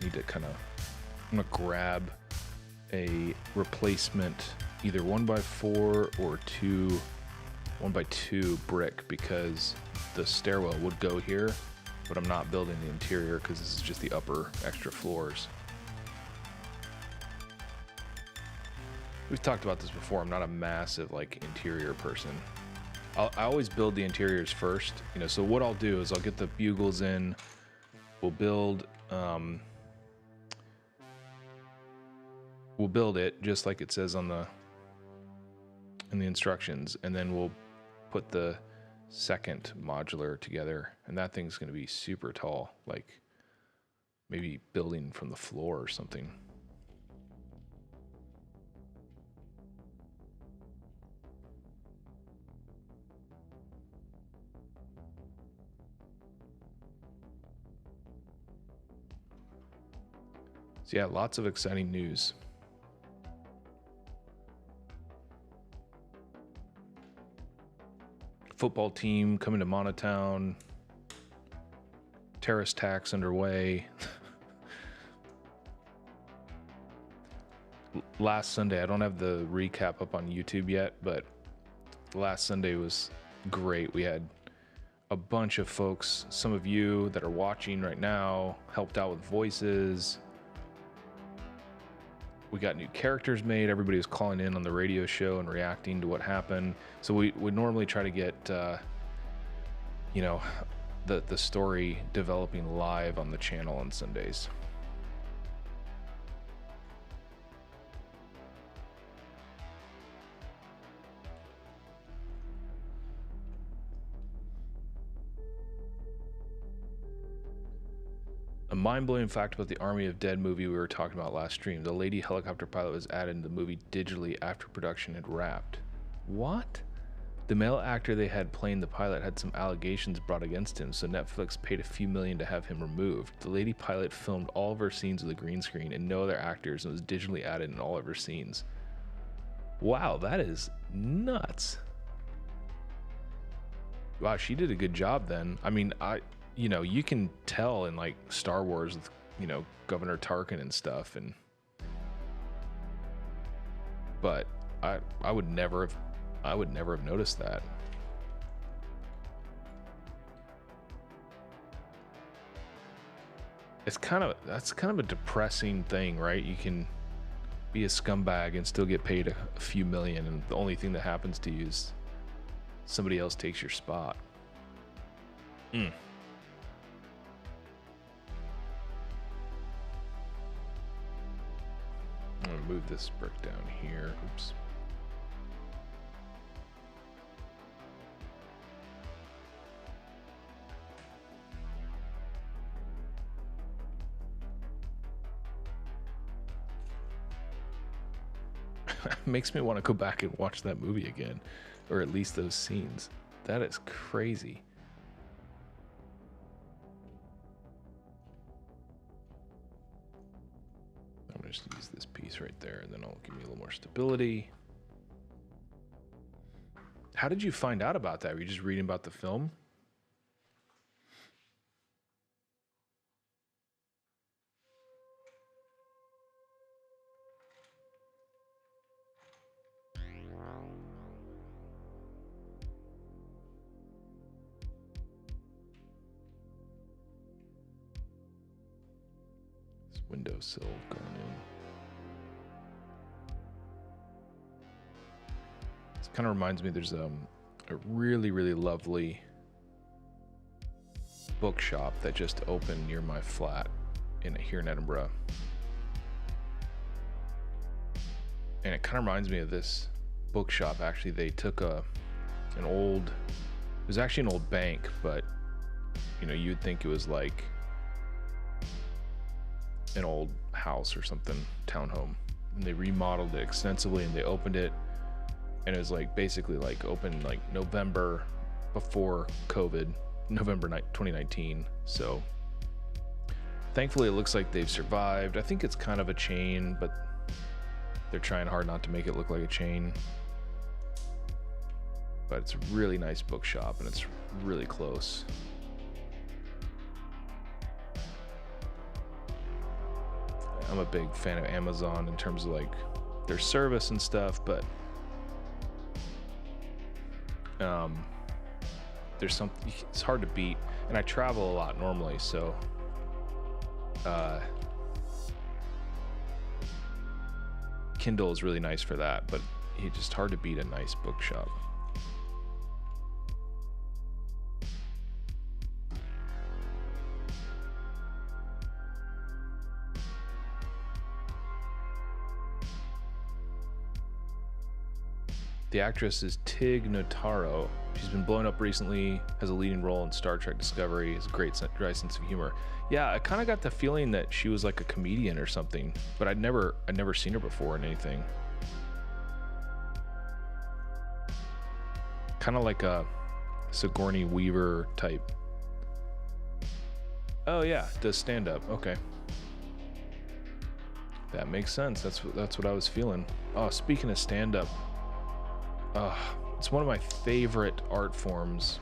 Need to kind of, I'm gonna grab a replacement, either 1x4 or 1x2 brick, because the stairwell would go here, but I'm not building the interior because this is just the upper extra floors. We've talked about this before. I'm not a massive like interior person. I always build the interiors first, you know. So what I'll do is I'll get the bugles in. We'll build it just like it says in the instructions, and then we'll put the second modular together, and that thing's going to be super tall, like maybe building from the floor or something. So yeah, lots of exciting news. Football team coming to MonoTown. Terrorist attacks underway. Last Sunday, I don't have the recap up on YouTube yet, but last Sunday was great. We had a bunch of folks, some of you that are watching right now, helped out with voices. We got new characters made. Everybody was calling in on the radio show and reacting to what happened. So we would normally try to get, you know, the story developing live on the channel on Sundays. A mind-blowing fact about the Army of Dead movie we were talking about last stream. The lady helicopter pilot was added in the movie digitally after production had wrapped. What? The male actor they had playing the pilot had some allegations brought against him, so Netflix paid a few million to have him removed. The lady pilot filmed all of her scenes with a green screen and no other actors, and was digitally added in all of her scenes. Wow, that is nuts. Wow, she did a good job then. I mean, you can tell in like Star Wars with, Governor Tarkin and stuff, but I would never have noticed that. That's kind of a depressing thing, right? You can be a scumbag and still get paid a few million, and the only thing that happens to you is somebody else takes your spot. I'm gonna move this brick down here. Oops. Makes me want to go back and watch that movie again, or at least those scenes. That is crazy. I'm gonna just use this piece right there, and then I'll give me a little more stability. How did you find out about that? Were you just reading about the film? Windowsill going in. This kind of reminds me, there's a really, really lovely bookshop that just opened near my flat here in Edinburgh. And it kind of reminds me of this bookshop. Actually, they took it was actually an old bank, but you'd think it was like an old house or something, townhome, and they remodeled it extensively, and they opened it, and it was like basically like open like November before COVID, November 2019. So thankfully it looks like they've survived. I think it's kind of a chain, but they're trying hard not to make it look like a chain. But it's a really nice bookshop, and it's really close. I'm a big fan of Amazon in terms of like their service and stuff, but there's something, it's hard to beat, and I travel a lot normally, so Kindle is really nice for that, but it's just hard to beat a nice bookshop. The actress is Tig Notaro. She's been blowing up recently, has a leading role in Star Trek Discovery, has a great dry sense of humor. Yeah, I kind of got the feeling that she was like a comedian or something, but I'd never seen her before in anything. Kind of like a Sigourney Weaver type. Oh yeah, does stand up. Okay. That makes sense. That's what I was feeling. Oh, speaking of stand up, it's one of my favorite art forms.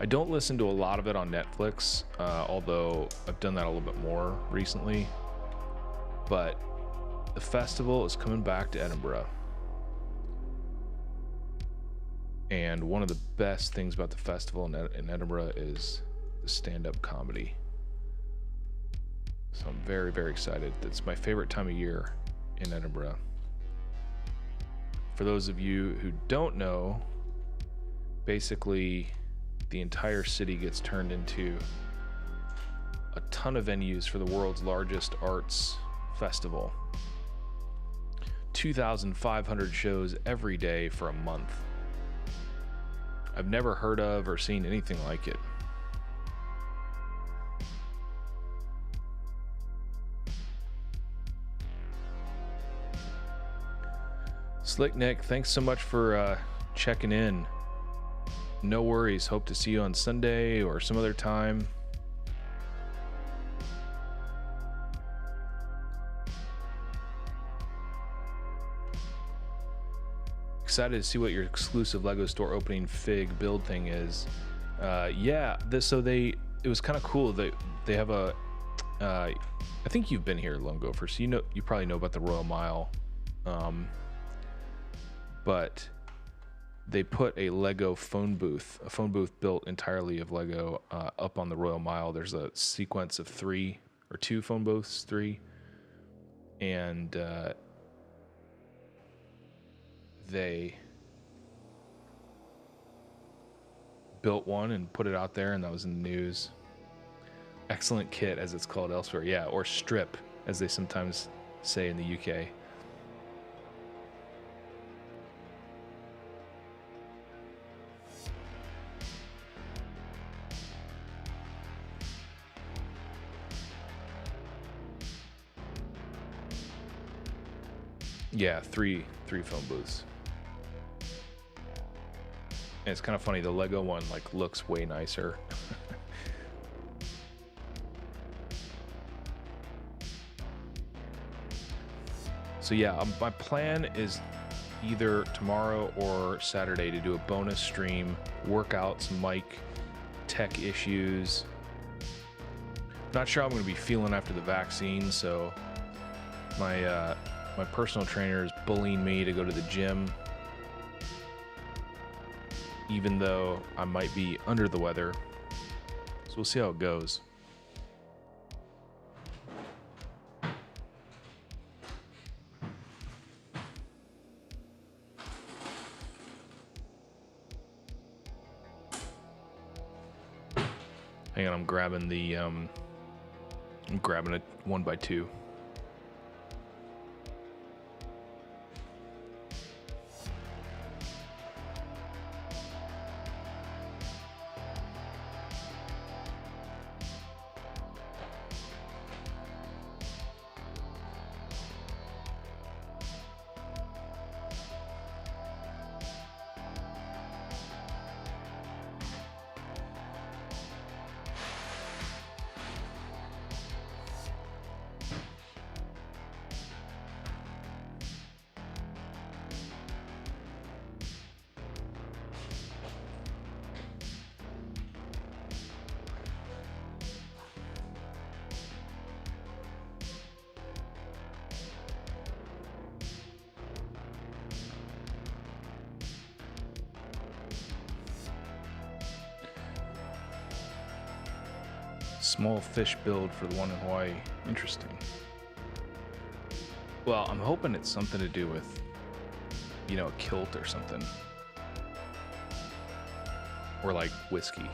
I don't listen to a lot of it on Netflix, although I've done that a little bit more recently. But the festival is coming back to Edinburgh. And one of the best things about the festival in Edinburgh is the stand-up comedy. So I'm very, very excited. It's my favorite time of year in Edinburgh. For those of you who don't know, basically the entire city gets turned into a ton of venues for the world's largest arts festival. 2,500 shows every day for a month. I've never heard of or seen anything like it. Slick Nick, thanks so much for checking in. No worries. Hope to see you on Sunday or some other time. Excited to see what your exclusive LEGO store opening fig build thing is. Yeah, it was kind of cool. They have a I think you've been here, Lone Gopher, so you probably know about the Royal Mile. But they put a LEGO phone booth built entirely of LEGO up on the Royal Mile. There's a sequence of 3 or 2 phone booths, 3, and they built one and put it out there, and that was in the news. Excellent kit, as it's called elsewhere. Yeah, or strip, as they sometimes say in the UK. Yeah, three phone booths. And it's kind of funny, the LEGO one like looks way nicer. So yeah, my plan is either tomorrow or Saturday to do a bonus stream, work out some mic tech issues. Not sure how I'm going to be feeling after the vaccine, so my personal trainer is bullying me to go to the gym, even though I might be under the weather. So we'll see how it goes. Hang on, I'm grabbing a 1x2. Small fish build for the one in Hawaii. Interesting. Well, I'm hoping it's something to do with, a kilt or something. Or like whiskey.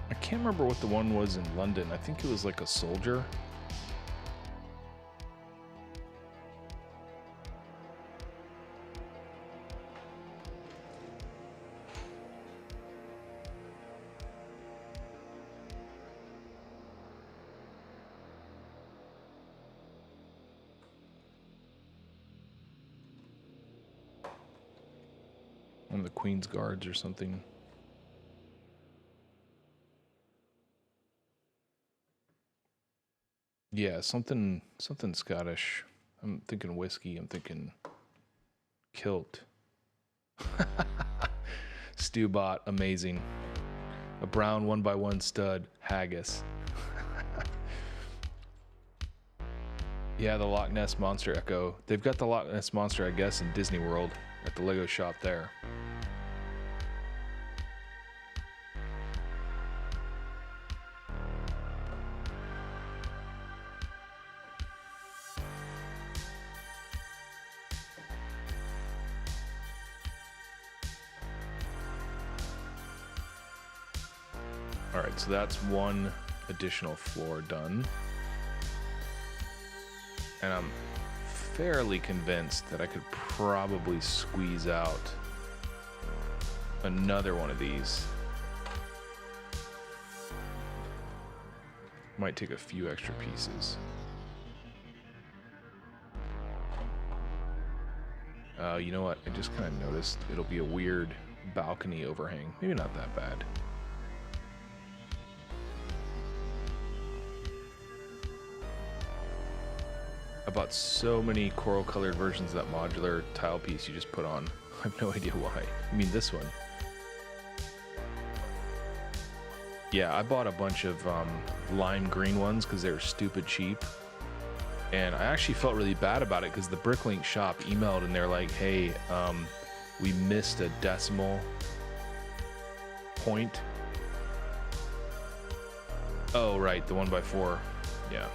I can't remember what the one was in London. I think it was like a soldier. One of the Queen's Guards or something. Yeah, something Scottish. I'm thinking whiskey. I'm thinking kilt. Stewbot, amazing. A brown 1x1 stud haggis. Yeah, the Loch Ness Monster Echo. They've got the Loch Ness Monster, I guess, in Disney World at the LEGO shop there. All right, so that's one additional floor done. And I'm fairly convinced that I could probably squeeze out another one of these. Might take a few extra pieces. You know what? I just kind of noticed it'll be a weird balcony overhang. Maybe not that bad. I bought so many coral colored versions of that modular tile piece you just put on. I have no idea why. I mean, this one. Yeah, I bought a bunch of lime green ones because they were stupid cheap. And I actually felt really bad about it because the Bricklink shop emailed and they're like, hey, we missed a decimal point. Oh, right, the 1x4. Yeah.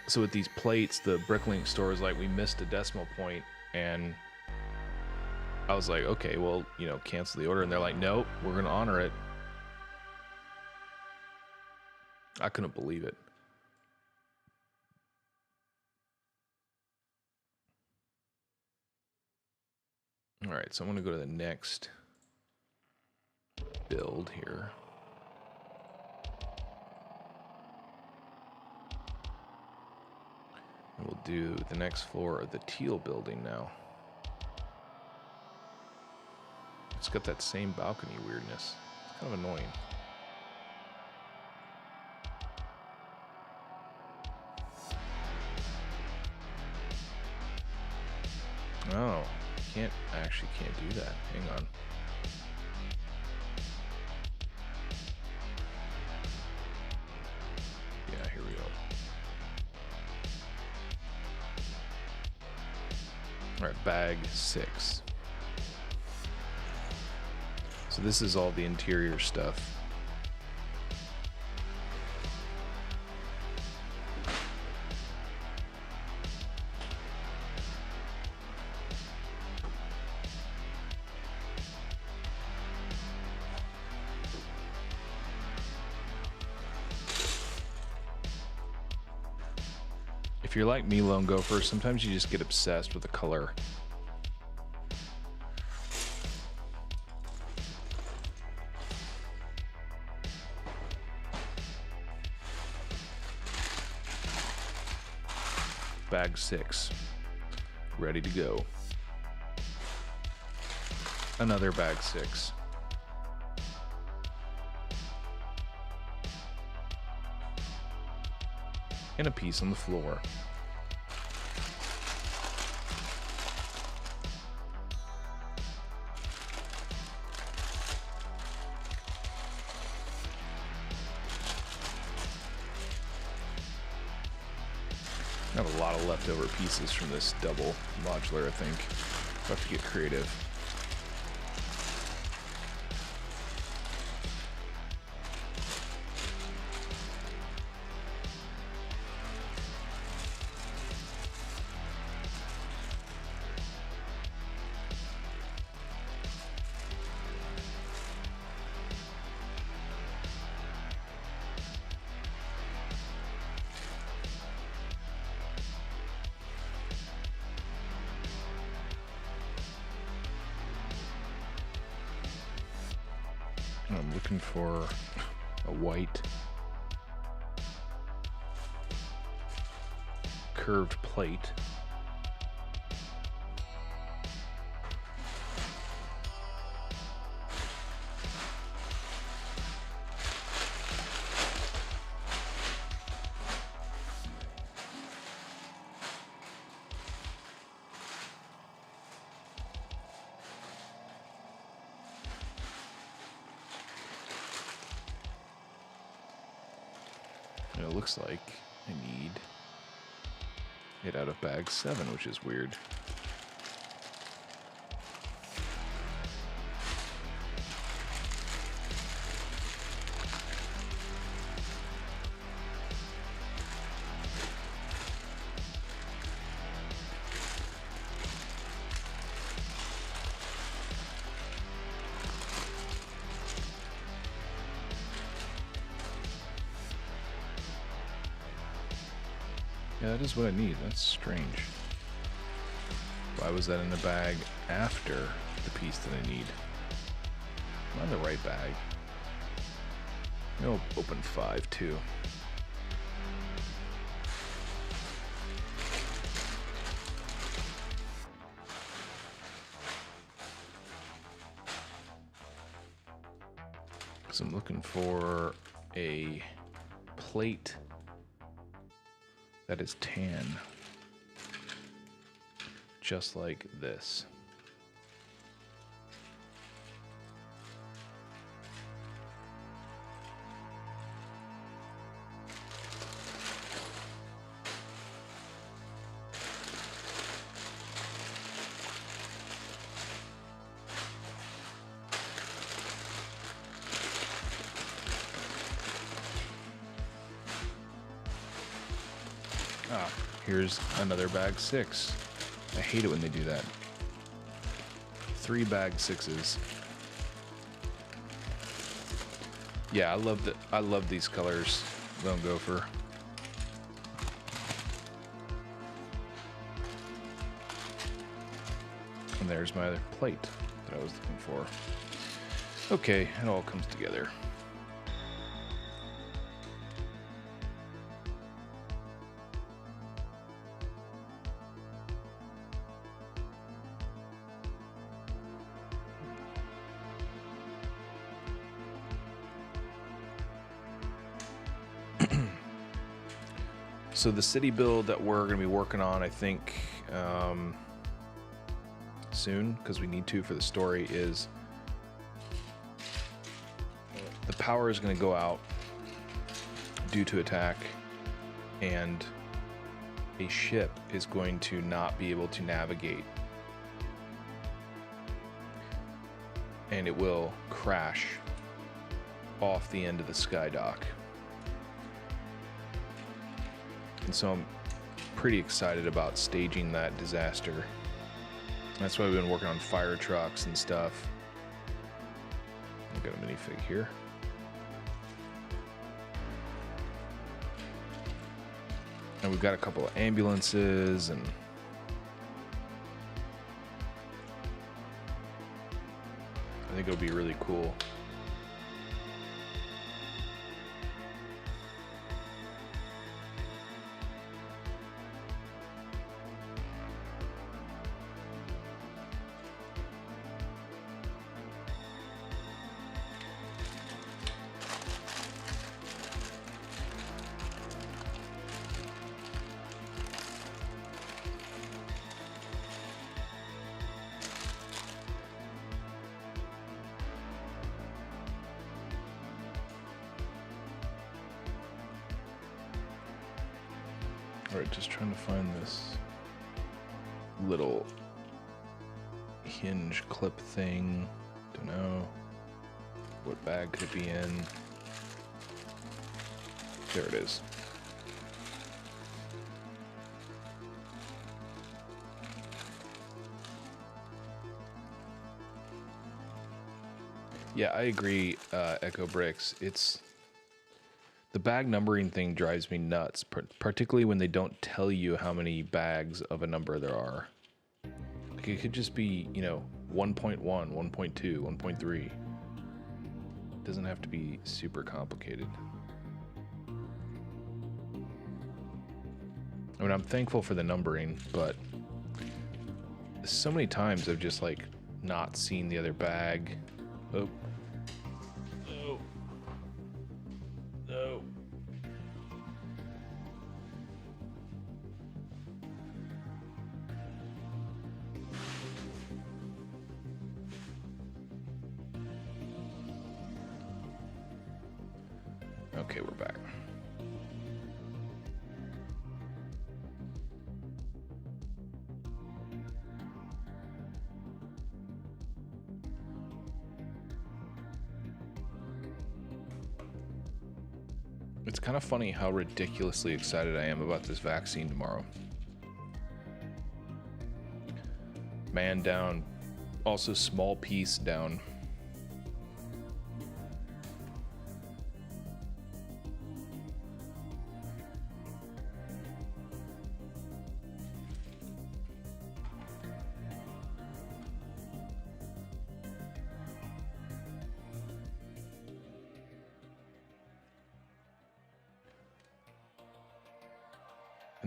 So with these plates, the Bricklink store is like, we missed a decimal point, and I was like, okay, well, you know, cancel the order. And they're like, nope, we're going to honor it. I couldn't believe it. All right, so I'm going to go to the next build here. And we'll do the next floor of the teal building now. It's got that same balcony weirdness. It's kind of annoying. Oh, I actually can't do that. Hang on. Yeah, here we go. All right, bag 6. So this is all the interior stuff. If you're like me, Lone Gopher, sometimes you just get obsessed with the color. Bag 6, ready to go. Another bag 6. And a piece on the floor. I have a lot of leftover pieces from this double modular, I think. I'll have to get creative. I'm looking for a white curved plate. And it looks like I need it out of bag 7, which is weird. Yeah, that is what I need. That's strange. Why was that in the bag after the piece that I need? Am I in the right bag? I'll open 5 too. Because I'm looking for a plate that is tan, just like this. Ah, here's another bag 6. I hate it when they do that. 3 bag 6s. Yeah, I love these colors. Lone Gopher. And there's my other plate that I was looking for. Okay, it all comes together. So the city build that we're going to be working on, I think, soon, because we need to for the story, is the power is going to go out due to attack, and a ship is going to not be able to navigate, and it will crash off the end of the sky dock. And so I'm pretty excited about staging that disaster. That's why we've been working on fire trucks and stuff. I've got a minifig here. And we've got a couple of ambulances and I think it'll be really cool. Alright, just trying to find this little hinge clip thing. Don't know. What bag could it be in? There it is. Yeah, I agree, Echo Bricks. The bag numbering thing drives me nuts, particularly when they don't tell you how many bags of a number there are. Like it could just be, 1.1, 1.2, 1.3. It doesn't have to be super complicated. I mean, I'm thankful for the numbering, but so many times I've just not seen the other bag. Oh. No. No. Okay, we're back. It's kind of funny how ridiculously excited I am about this vaccine tomorrow. Man down. Also small piece down.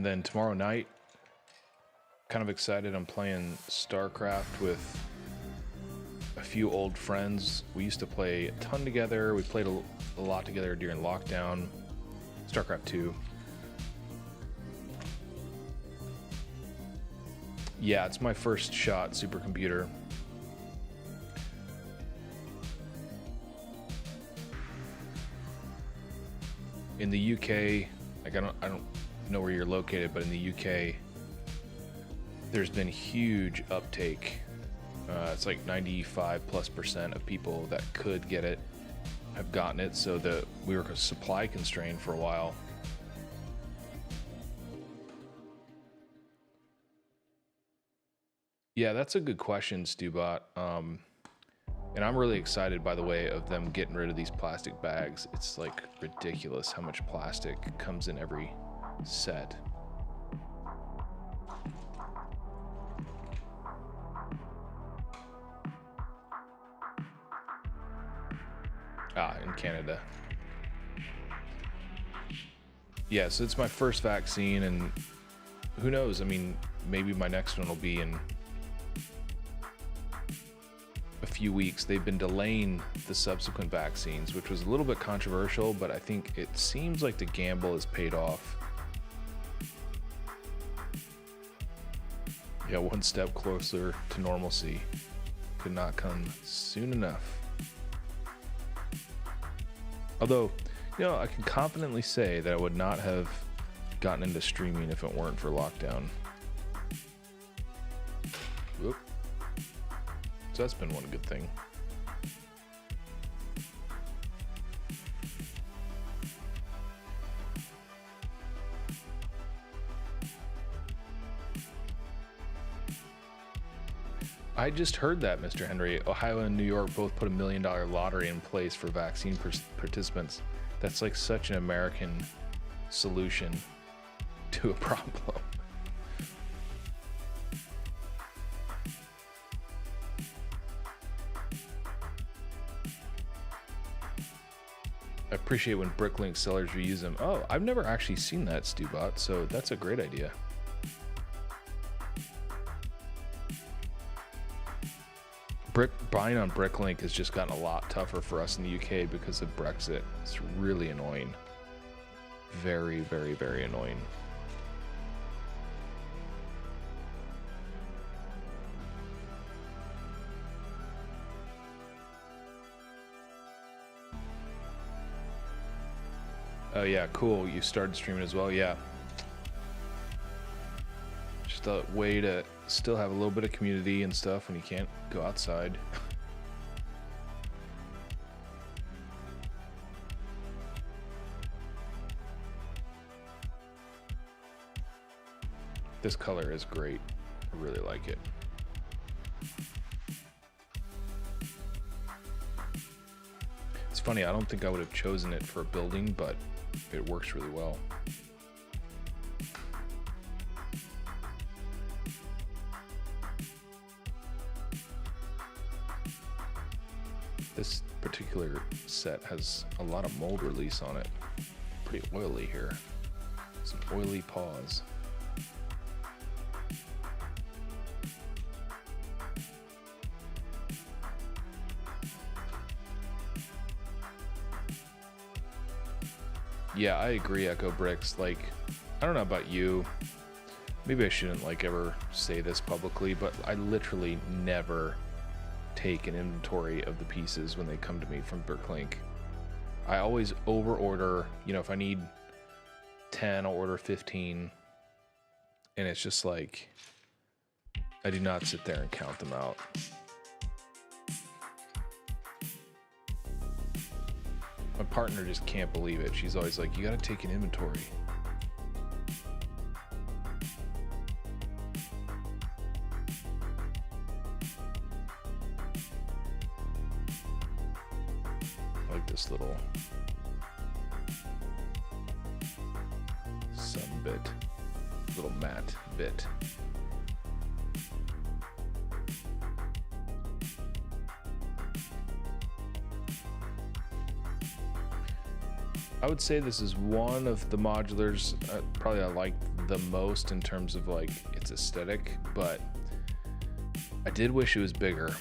And then tomorrow night, kind of excited, I'm playing StarCraft with a few old friends. We used to play a ton together. We played a lot together during lockdown. StarCraft 2. Yeah, it's my first shot supercomputer. In the UK, like I don't know where you're located, but in the UK, there's been huge uptake. It's like 95+% of people that could get it have gotten it, so that we were supply constrained for a while. Yeah, that's a good question, Stubot. And I'm really excited, by the way, of them getting rid of these plastic bags. It's like ridiculous how much plastic comes in every set. In Canada. Yeah, so it's my first vaccine, and who knows? I mean, maybe my next one will be in a few weeks. They've been delaying the subsequent vaccines, which was a little bit controversial, but I think it seems like the gamble has paid off. Yeah, one step closer to normalcy. Could not come soon enough. Although, you know, I can confidently say that I would not have gotten into streaming if it weren't for lockdown. Whoop. So that's been one good thing. I just heard that, Mr. Henry. Ohio and New York both put $1 million lottery in place for vaccine participants. That's like such an American solution to a problem. I appreciate when Bricklink sellers reuse them. Oh, I've never actually seen that, Stubot, so that's a great idea. Buying on Bricklink has just gotten a lot tougher for us in the UK because of Brexit. It's really annoying. Very, very, very annoying. Oh yeah, cool. You started streaming as well. Yeah. Just a way to still have a little bit of community and stuff when you can't go outside. This color is great. I really like it. It's funny, I don't think I would have chosen it for a building, but it works really well. This particular set has a lot of mold release on it. Pretty oily here. Some oily paws. Yeah, I agree, Echo Bricks. Like, I don't know about you. Maybe I shouldn't like ever say this publicly, but I literally never take an inventory of the pieces when they come to me from Bricklink. I always over order. You know, if I need 10, I'll order 15. And it's just like, I do not sit there and count them out. My partner just can't believe it. She's always like, you gotta take an inventory. I like this little sun bit, little matte bit. I would say this is one of the modulars probably I like the most in terms of like its aesthetic, but I did wish it was bigger.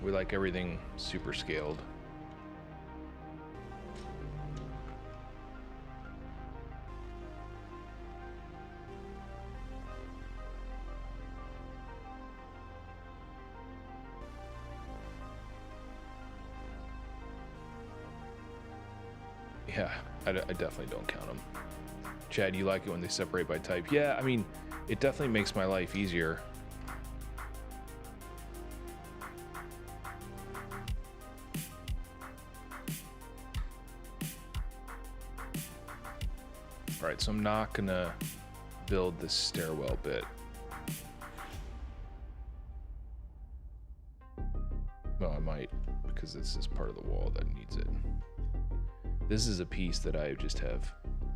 We like everything super scaled. Yeah, I definitely don't count them. Chad, you like it when they separate by type? Yeah, I mean, it definitely makes my life easier. All right, so I'm not gonna build this stairwell bit. No, I might, because this is part of the wall that needs it. This is a piece that I just have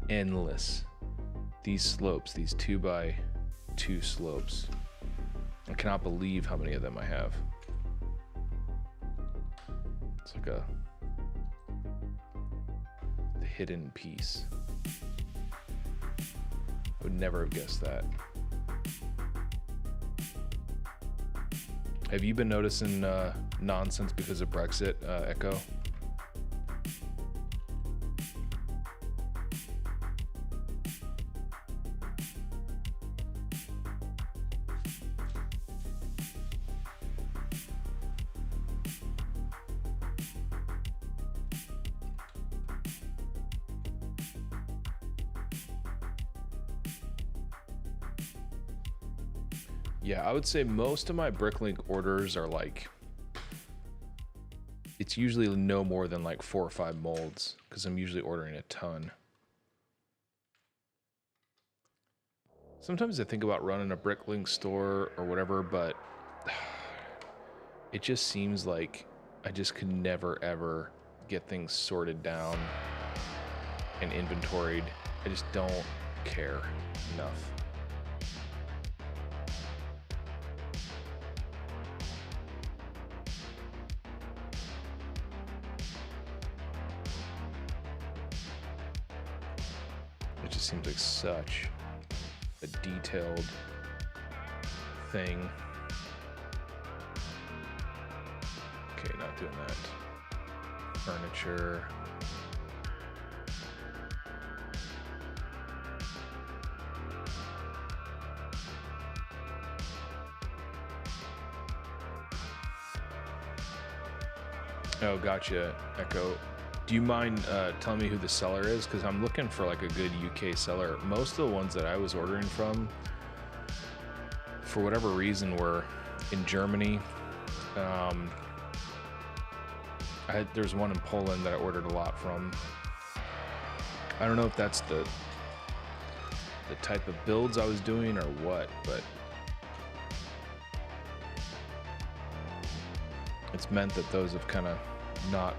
endless. These slopes, these 2x2 slopes. I cannot believe how many of them I have. It's like the hidden piece. I would never have guessed that. Have you been noticing nonsense because of Brexit, Echo? Yeah, I would say most of my Bricklink orders are like, it's usually no more than like 4 or 5 molds because I'm usually ordering a ton. Sometimes I think about running a Bricklink store or whatever, but it just seems like I just could never ever get things sorted down and inventoried. I just don't care enough. It just seems like such a detailed thing. Okay, not doing that. Furniture. Oh, gotcha, Echo. Do you mind telling me who the seller is? Because I'm looking for like a good UK seller. Most of the ones that I was ordering from, for whatever reason, were in Germany. There's one in Poland that I ordered a lot from. I don't know if that's the type of builds I was doing or what, but it's meant that those have kind of not,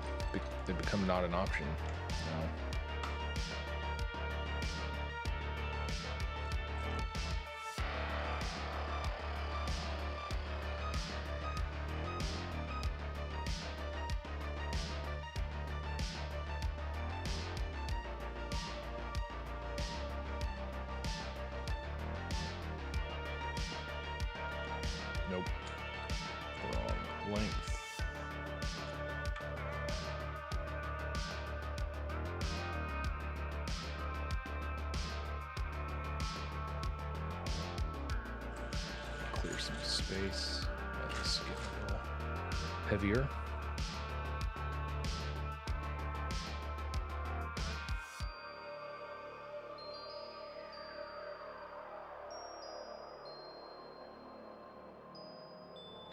they become not an option now. Nope. Wrong length. Clear some space. Let this get a little heavier.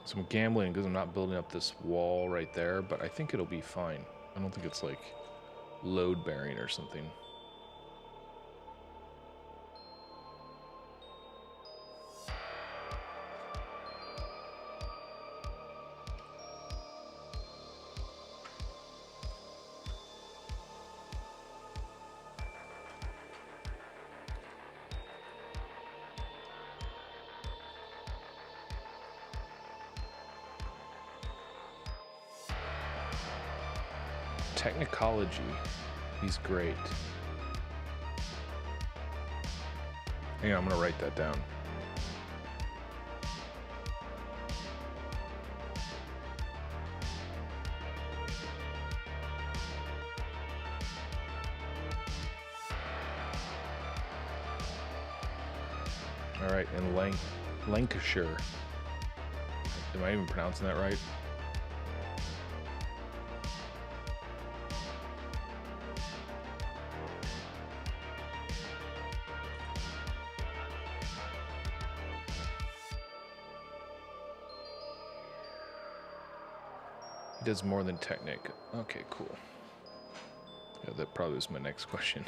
So I'm gambling because I'm not building up this wall right there, but I think it'll be fine. I don't think it's like load bearing or something. Technicology. He's great. Hang on, I'm gonna write that down. All right, in Lancashire. Am I even pronouncing that right? He does more than Technic. Okay, cool. Yeah, that probably was my next question.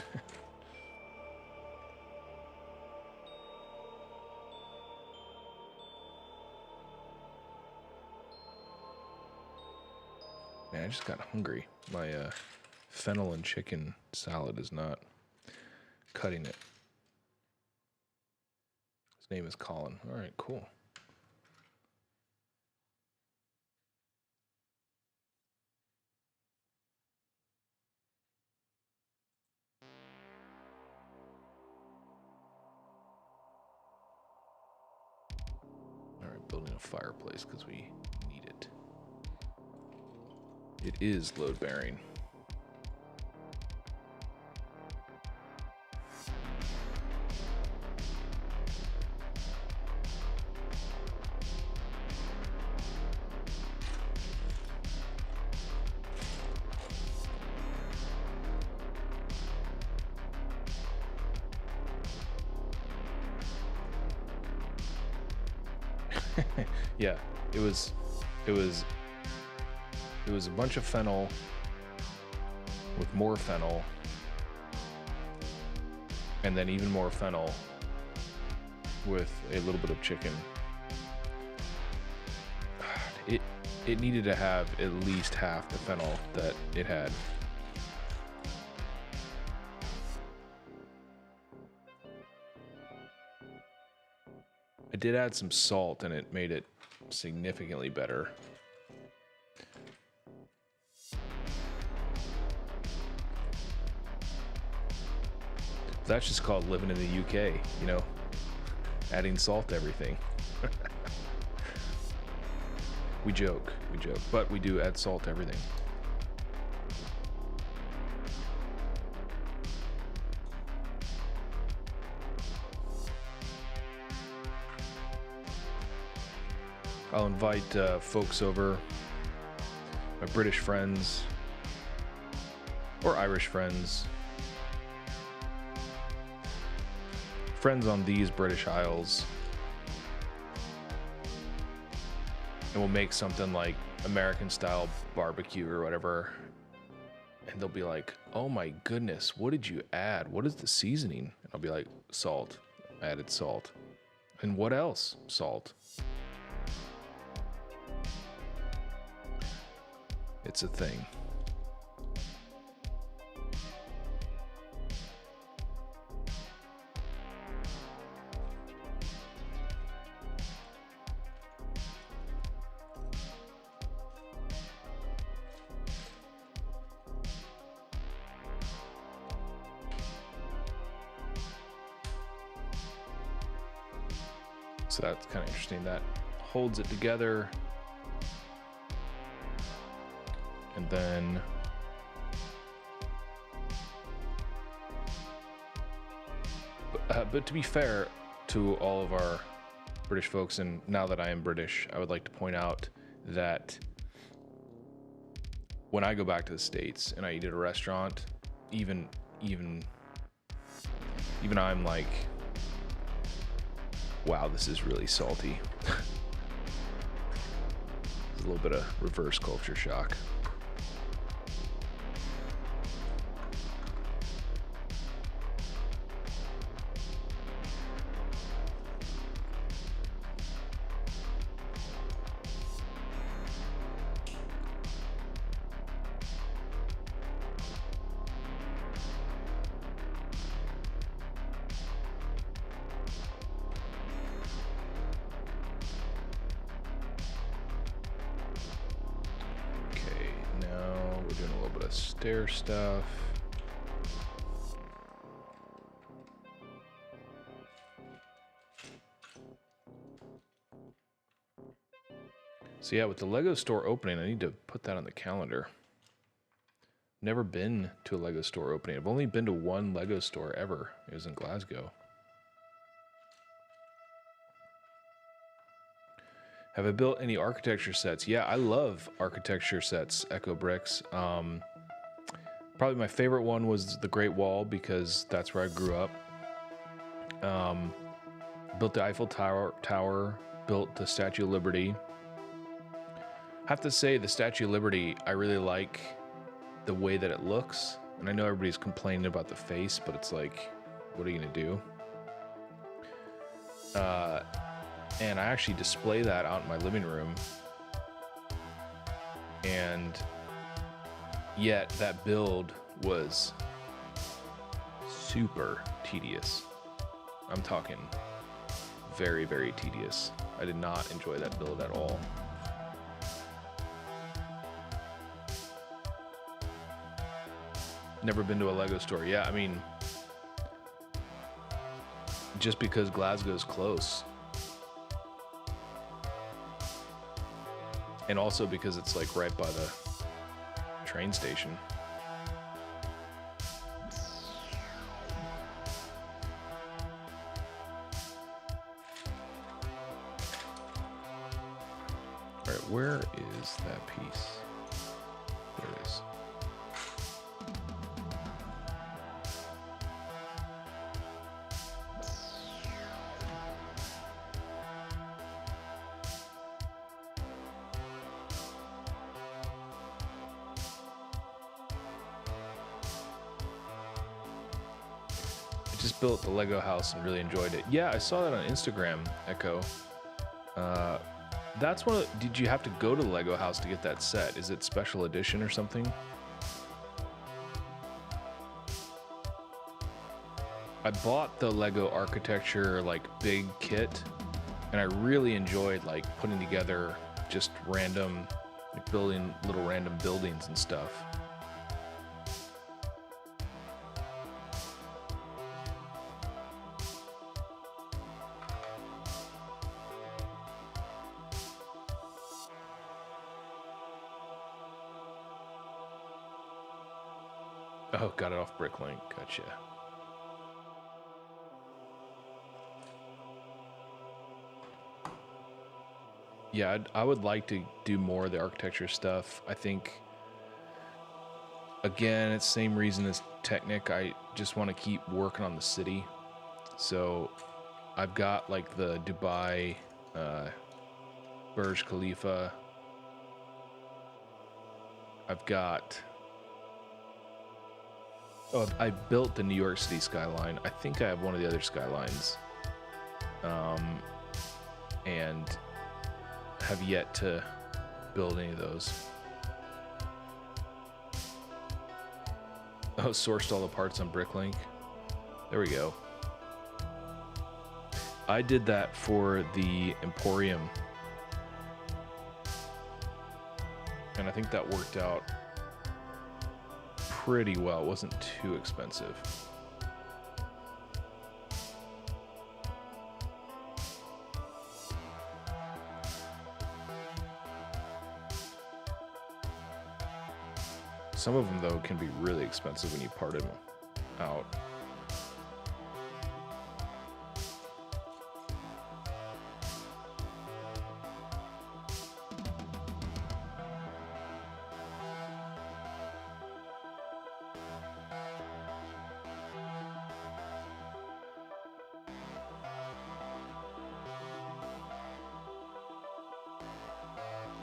Man, I just got hungry. My fennel and chicken salad is not cutting it. His name is Colin. All right, cool. All right, building a fireplace because we need it. It is load bearing. Yeah, it was a bunch of fennel with more fennel and then even more fennel with a little bit of chicken. It needed to have at least half the fennel that it had. I did add some salt and it made it significantly better. That's just called living in the UK, you know, adding salt to everything. we joke, but we do add salt to everything. I'll invite folks over, my British friends or Irish friends, friends on these British Isles, and we'll make something like American style barbecue or whatever, and they'll be like, oh my goodness, what did you add? What is the seasoning? And I'll be like, salt. I added salt. And what else? Salt. It's a thing. So that's kind of interesting. That holds it together. And then but to be fair to all of our British folks, and now that I am British, I would like to point out that when I go back to the States and I eat at a restaurant, even I'm like, wow, this is really salty. There's a little bit of reverse culture shock. Stair stuff. So yeah, with the LEGO store opening, I need to put that on the calendar. Never been to a LEGO store opening. I've only been to one LEGO store ever. It was in Glasgow. Have I built any architecture sets? Yeah, I love architecture sets, Echo Bricks. Probably my favorite one was the Great Wall because that's where I grew up. Built the Eiffel Tower, built the Statue of Liberty. I have to say, the Statue of Liberty, I really like the way that it looks. And I know everybody's complaining about the face, but it's like, what are you gonna do? And I actually display that out in my living room. And yet that build was super tedious. I'm talking very, very tedious. I did not enjoy that build at all. Never been to a LEGO store. Yeah, I mean, just because Glasgow's close. And also because it's like right by the train station. All right, where is that piece? There it is. Just built the Lego house and really enjoyed it. Yeah, I saw that on Instagram, Echo. That's one of, did you have to go to the Lego house to get that set? Is it special edition or something? I bought the Lego architecture like big kit, and I really enjoyed like putting together just random, like building little random buildings and stuff. Oh, got it off Bricklink. Gotcha. Yeah, I would like to do more of the architecture stuff. I think, again, it's the same reason as Technic. I just want to keep working on the city. So I've got like the Dubai Burj Khalifa. I've got... Oh, I built the New York City skyline. I think I have one of the other skylines. And have yet to build any of those. Oh, sourced all the parts on Bricklink. There we go. I did that for the Emporium. And I think that worked out pretty well. It wasn't too expensive. Some of them, though, can be really expensive when you part them out.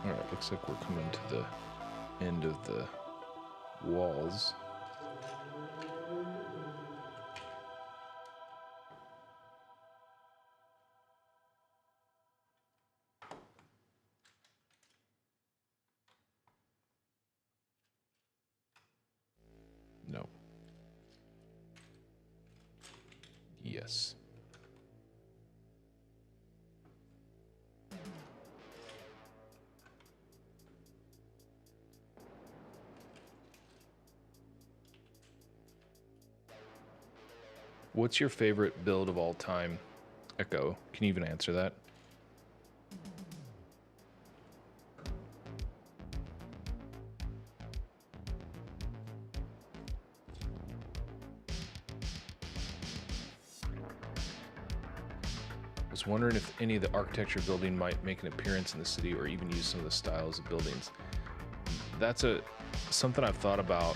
All right, looks like we're coming to the end of the walls. No. Yes. What's your favorite build of all time? Echo, can you even answer that? was wondering if any of the architecture building might make an appearance in the city or even use some of the styles of buildings. That's something I've thought about.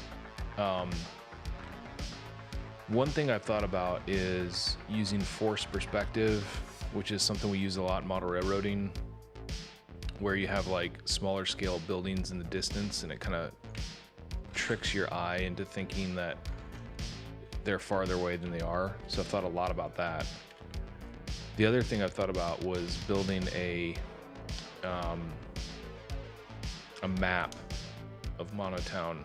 One thing I've thought about is using forced perspective, which is something we use a lot in model railroading, where you have like smaller scale buildings in the distance and it kind of tricks your eye into thinking that they're farther away than they are. So I've thought a lot about that. The other thing I've thought about was building a map of MonoTown.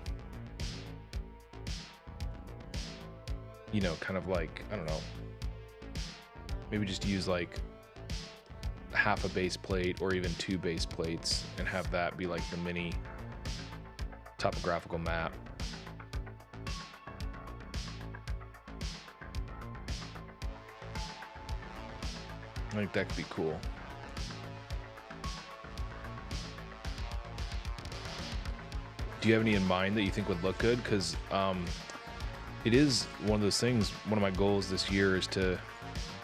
You know, kind of like, I don't know, maybe just use like half a base plate or even 2 base plates and have that be like the mini topographical map. I think that could be cool. Do you have any in mind that you think would look good? Because it is one of those things, one of my goals this year is to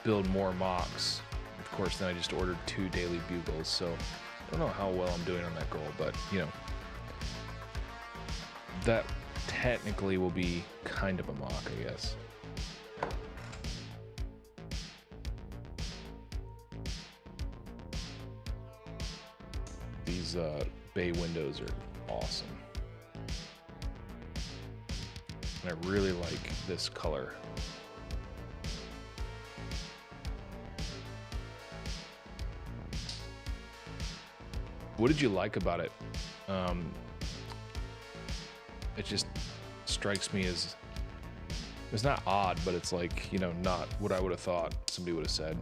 build more mocks. Of course, then I just ordered 2 daily bugles, so I don't know how well I'm doing on that goal, but you know, that technically will be kind of a mock, I guess. These bay windows are awesome. And I really like this color. What did you like about it? It just strikes me as, it's not odd, but it's like, you know, not what I would have thought somebody would have said.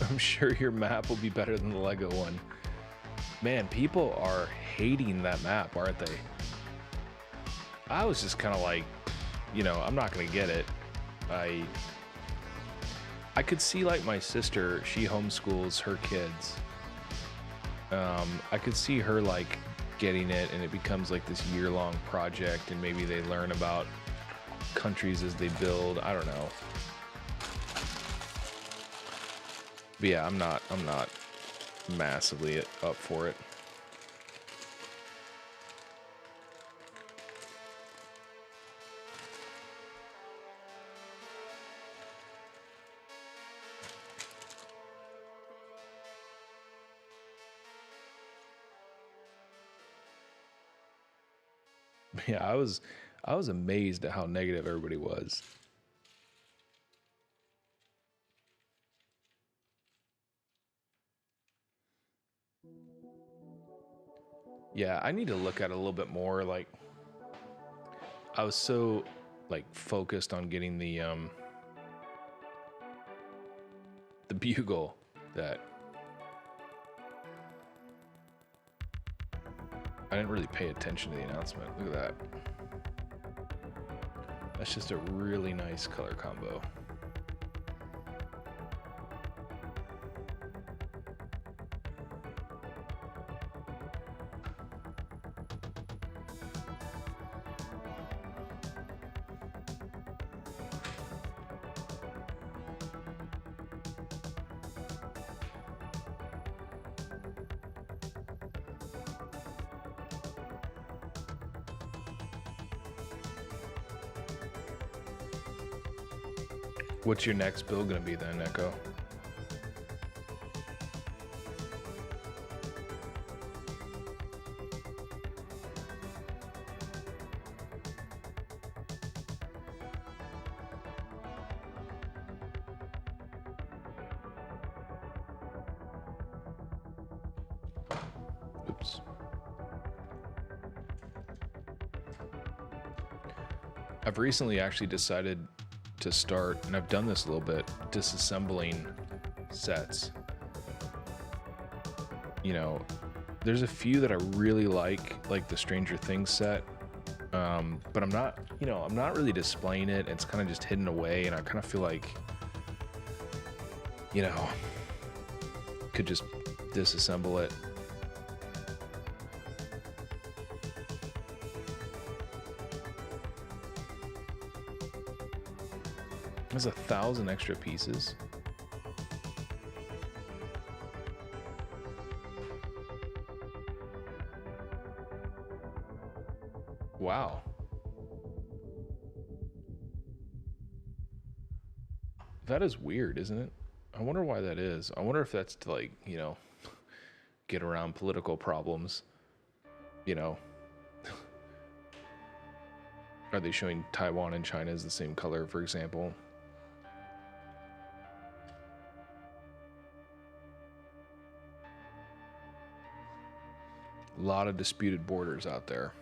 I'm sure your map will be better than the LEGO one. Man, people are hating that map, aren't they? I was just kind of like, you know, I'm not gonna get it. I could see like my sister, she homeschools her kids. I could see her like getting it and it becomes like this year-long project and maybe they learn about countries as they build. I don't know. But yeah, I'm not massively up for it. Yeah, I was amazed at how negative everybody was. Yeah, I need to look at it a little bit more. Like, I was so like focused on getting the bugle that I didn't really pay attention to the announcement. Look at that. That's just a really nice color combo. What's your next build gonna be then, Echo? Oops. I've recently actually decided to start, and I've done this a little bit, disassembling sets. you know, there's a few that I really like the Stranger Things set. But I'm not, you know, I'm not really displaying it. It's kind of just hidden away, and I kind of feel like, you know, could just disassemble it. There's 1,000 extra pieces. Wow. That is weird, isn't it? I wonder why that is. I wonder if that's to, like, you know, get around political problems. You know. Are they showing Taiwan and China as the same color, for example? A lot of disputed borders out there.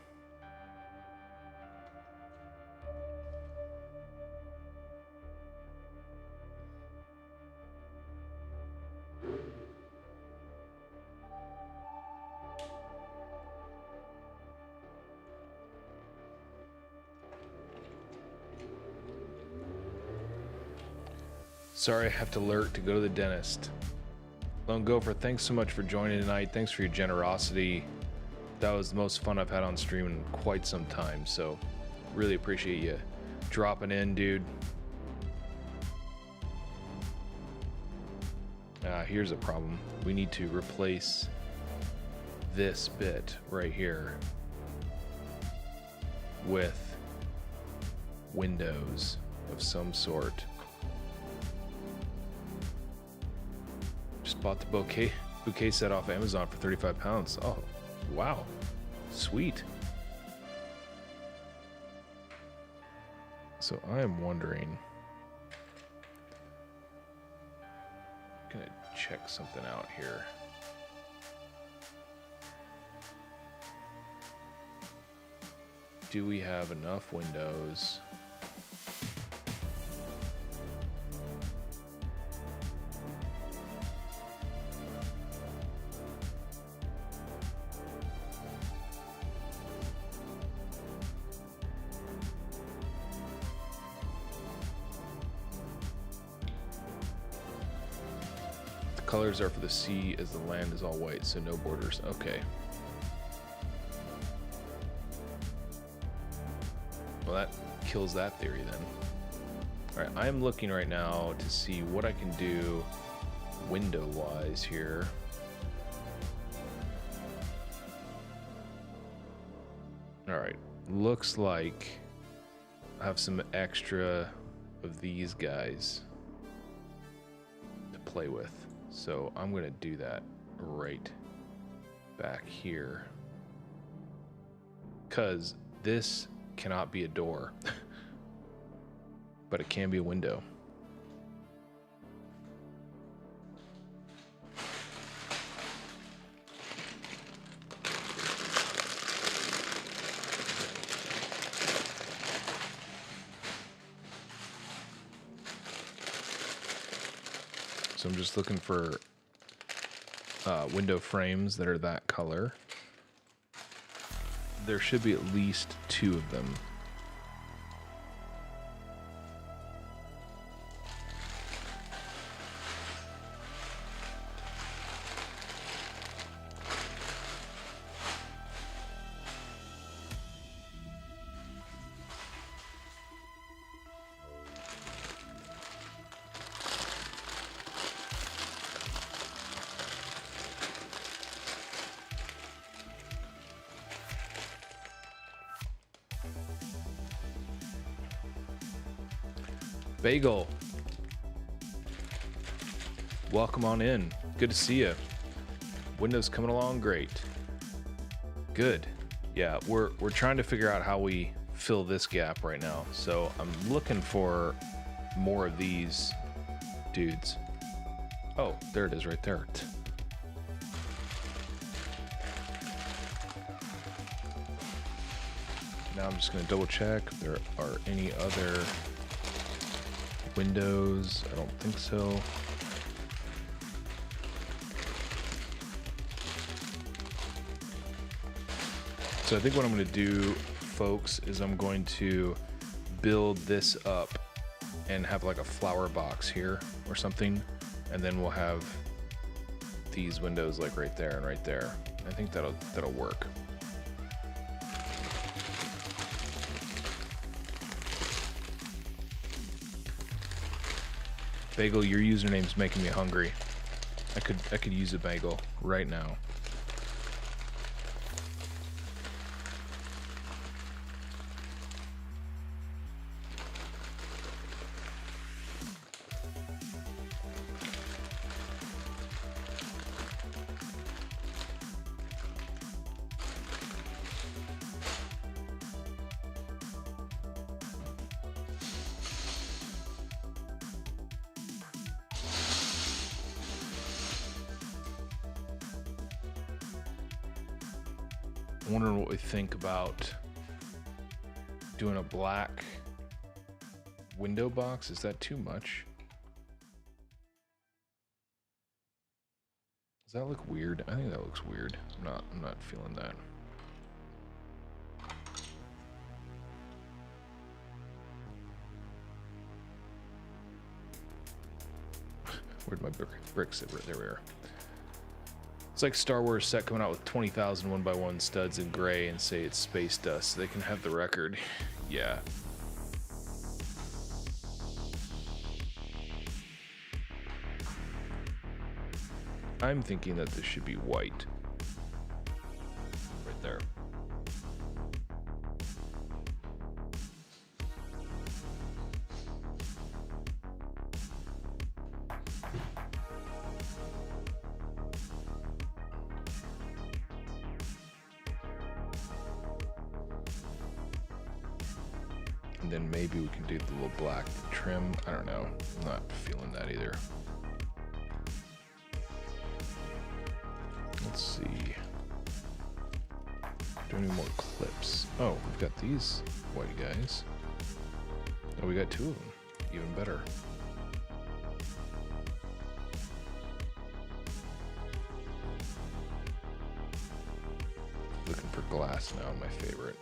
Sorry, I have to lurk to go to the dentist. Lone Gopher, thanks so much for joining tonight. Thanks for your generosity. That was the most fun I've had on stream in quite some time, so really appreciate you dropping in, dude. Here's a problem. We need to replace this bit right here with windows of some sort. Just bought the bouquet set off Amazon for 35 pounds. Oh, wow. Sweet. So I am wondering, I'm gonna check something out here. Do we have enough windows? Colors are for the sea as the land is all white, so no borders. Okay. Well, that kills that theory then. Alright, I'm looking right now to see what I can do window-wise here. Alright, looks like I have some extra of these guys to play with. So I'm going to do that right back here. Because this cannot be a door. But it can be a window. So I'm just looking for window frames that are that color. There should be at least 2 of them. Bagel, welcome on in. Good to see you. Windows coming along great. Good. Yeah, we're trying to figure out how we fill this gap right now. So I'm looking for more of these dudes. Oh, there it is right there. Now I'm just going to double check if there are any other windows. I don't think so. So I think what I'm going to do, folks, is I'm going to build this up and have like a flower box here or something, and then we'll have these windows like right there and right there. I think that'll work. Bagel, your username's making me hungry. I could use a bagel right now. I'm wondering what we think about doing a black window box. Is that too much? Does that look weird? I think that looks weird. I'm not feeling that. Where'd my bricks sit? There we are. It's like Star Wars set coming out with 20,000 1x1 studs in gray and say it's space dust so they can have the record. Yeah. I'm thinking that this should be white. Right there. And then maybe we can do the little black trim. I don't know. I'm not feeling that either. Let's see. Do any more clips? Oh, we've got these white guys. Oh, we got two of them. Even better. Looking for glass now, my favorite.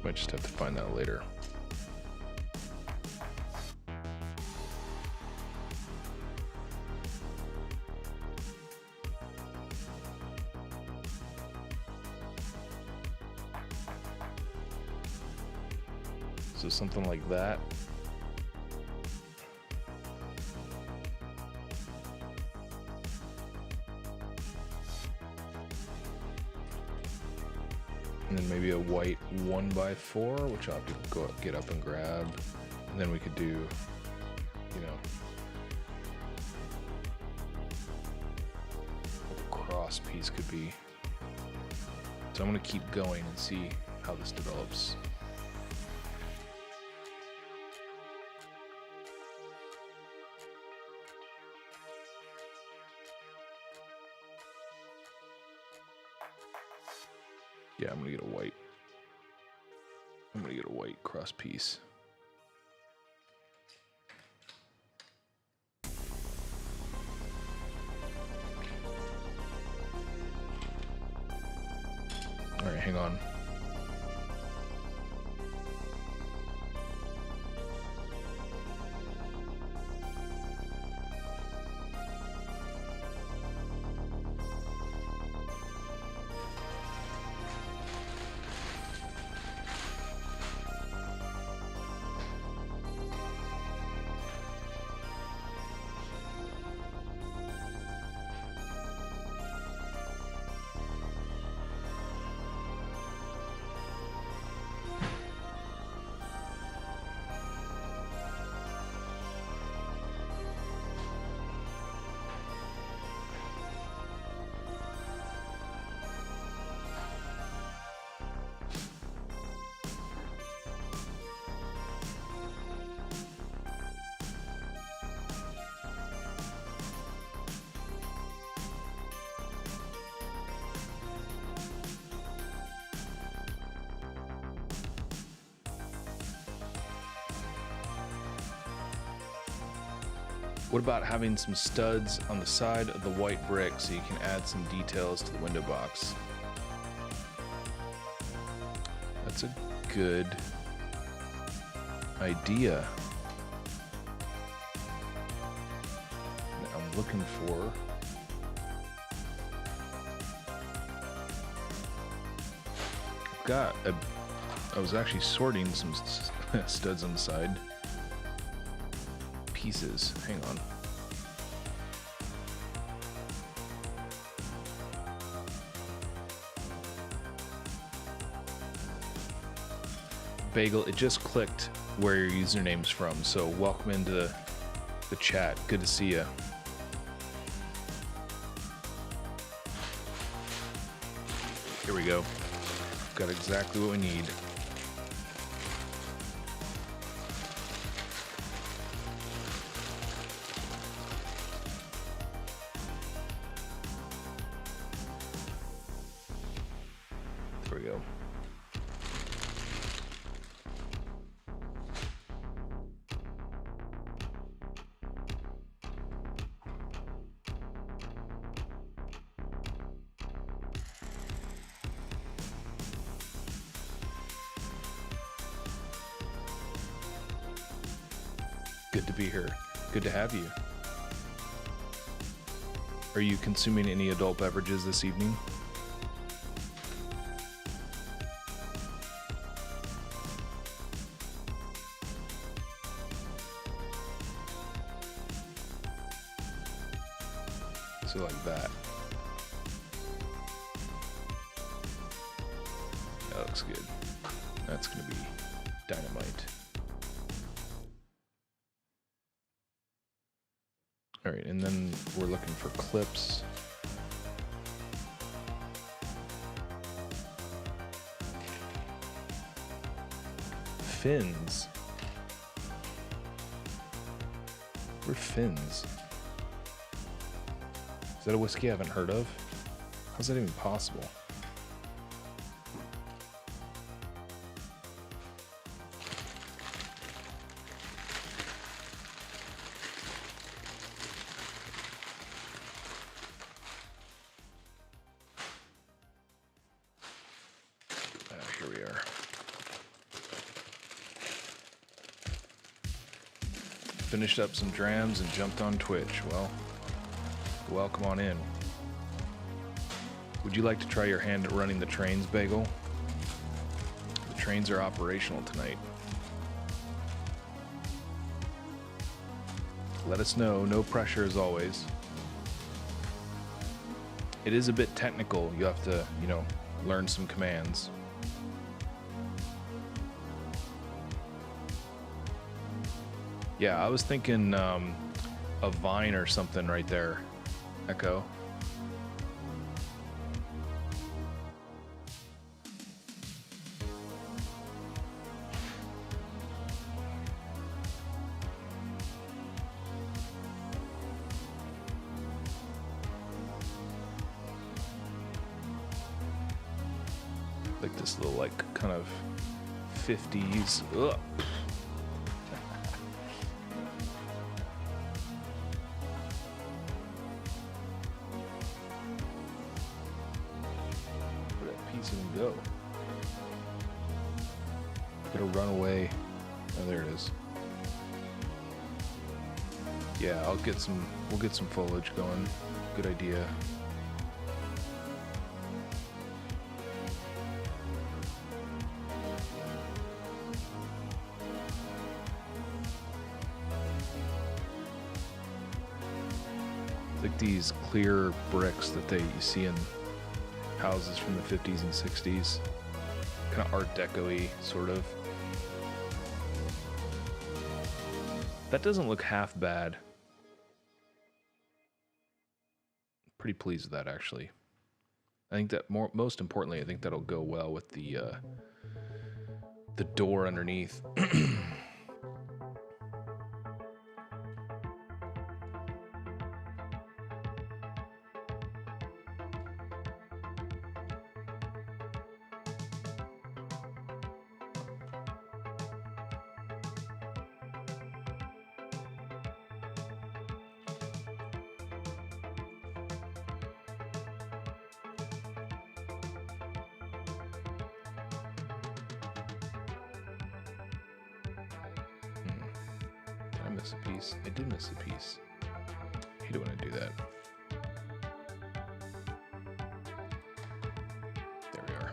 Might just have to find that later. So something like that. And then maybe a white 1x4, which I'll have to go get up and grab. And then we could do, you know, what the cross piece could be. So I'm gonna keep going and see how this develops. Yeah, I'm gonna get a white. I'm gonna get a white cross piece. All right, hang on. What about having some studs on the side of the white brick so you can add some details to the window box? That's a good idea. I'm looking for... I was actually sorting some studs on the side. Pieces. Hang on. Bagel, it just clicked where your username's from, so welcome into the chat. Good to see you. Here we go. Got exactly what we need. There we go. Good to be here. Good to have you. Are you consuming any adult beverages this evening? So like that. That looks good. That's gonna be dynamite. All right, and then we're looking for clips. Fins. We're fins. Is that a whiskey I haven't heard of? How's that even possible? Here we are. Finished up some drams and jumped on Twitch. Well, welcome on in. Would you like to try your hand at running the trains, Bagel? The trains are operational tonight. Let us know. No pressure as always. It is a bit technical. You have to, learn some commands. Yeah, I was thinking a vine or something right there, Echo. Like this little, kind of 50s. Ugh. Go. Gotta run away. Oh, there it is. Yeah, we'll get some foliage going. Good idea. Like these clear bricks that you see in houses from the 50s and 60s, kind of Art Deco-y, sort of. That doesn't look half bad. Pretty pleased with that, actually. I think that most importantly, I think that'll go well with the door underneath. miss a piece? I did miss a piece. I hate it when I do that. There we are.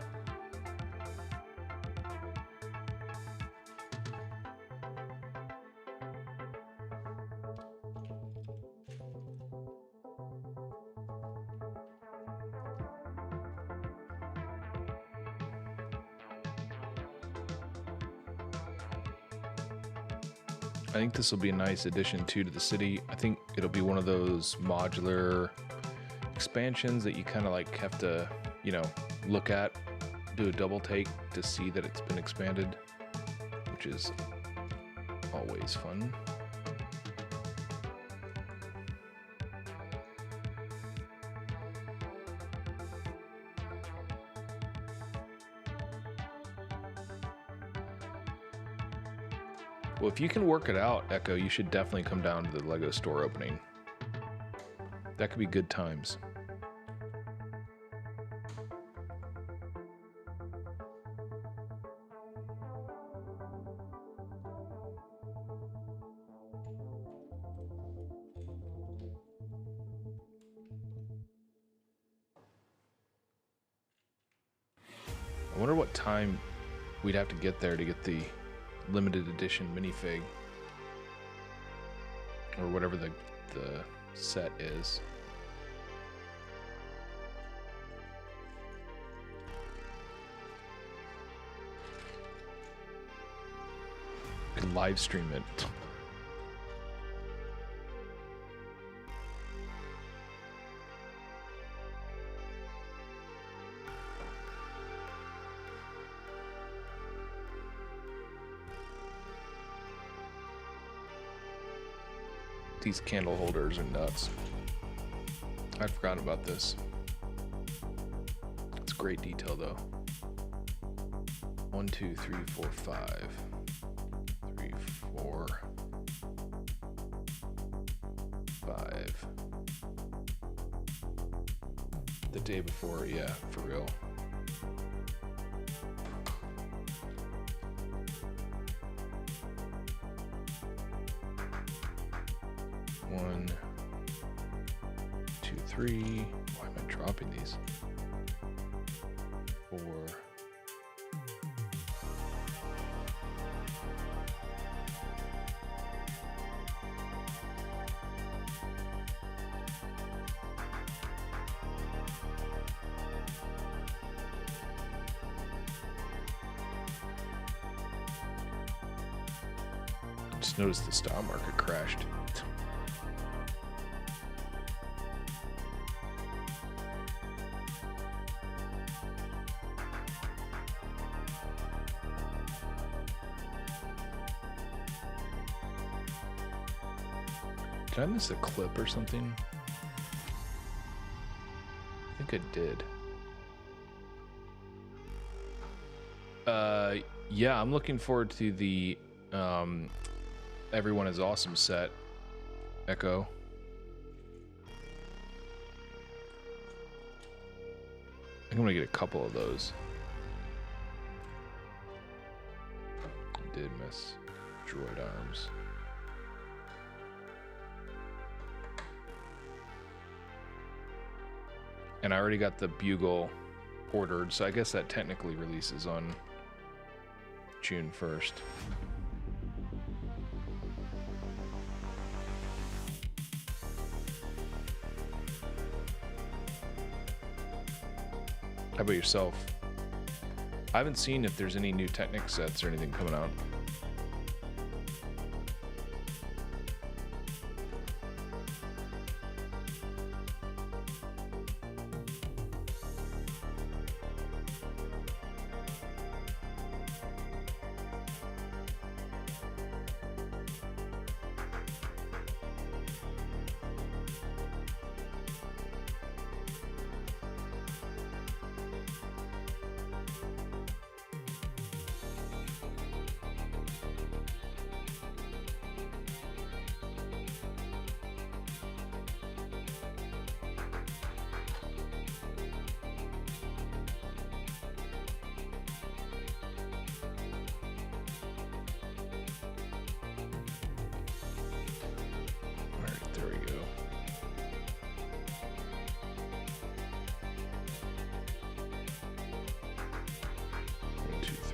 I think this will be a nice addition too to the city. I think it'll be one of those modular expansions that you kind of like have to, you know, look at, do a double take to see that it's been expanded, which is always fun. Well, if you can work it out, Echo, you should definitely come down to the LEGO store opening. That could be good times. I wonder what time we'd have to get there to get the limited edition minifig, or whatever the set is. You can live stream it. These candle holders are nuts. I'd forgotten about this. It's great detail though. 1, 2, 3, 4, 5. 3, 4, 5. The day before, yeah, for real. One, 2, 3. Why am I dropping these? 4. Just noticed the stock market crashed. Did I miss a clip or something? I think I did. Yeah, I'm looking forward to the Everyone is Awesome set, Echo. I think I'm gonna get a couple of those. I did miss droid arms. And I already got the bugle ordered, so I guess that technically releases on June 1st. How about yourself? I haven't seen if there's any new Technic sets or anything coming out.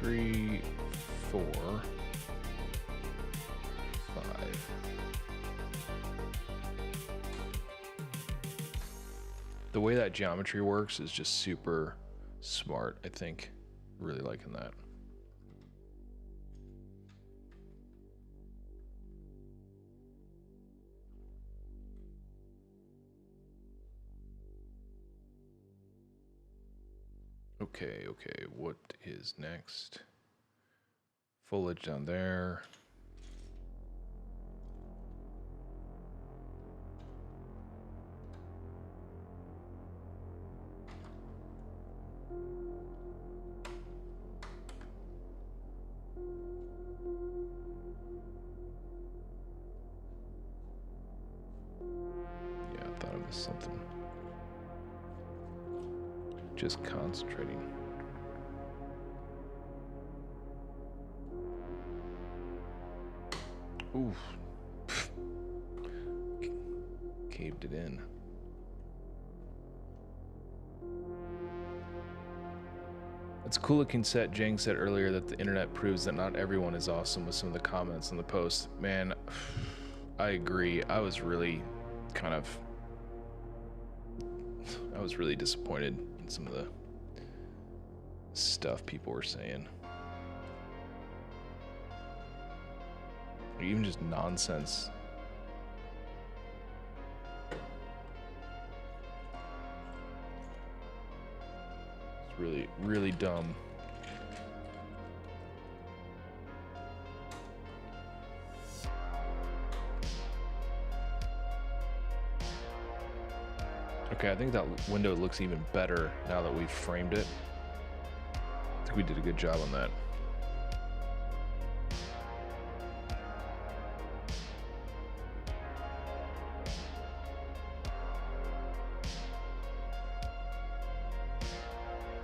3, 4, 5. The way that geometry works is just super smart, I think. Really liking that. Okay, what is next? Foliage down there. Yeah, I thought I missed something. Just concentrating. Oof. Caved it in. It's a cool looking set. Jang said earlier that the internet proves that not everyone is awesome with some of the comments on the post. Man, I agree. I was really disappointed in some of the stuff people were saying. Even just nonsense. It's really, really dumb. Okay, I think that window looks even better now that we've framed it. I think we did a good job on that.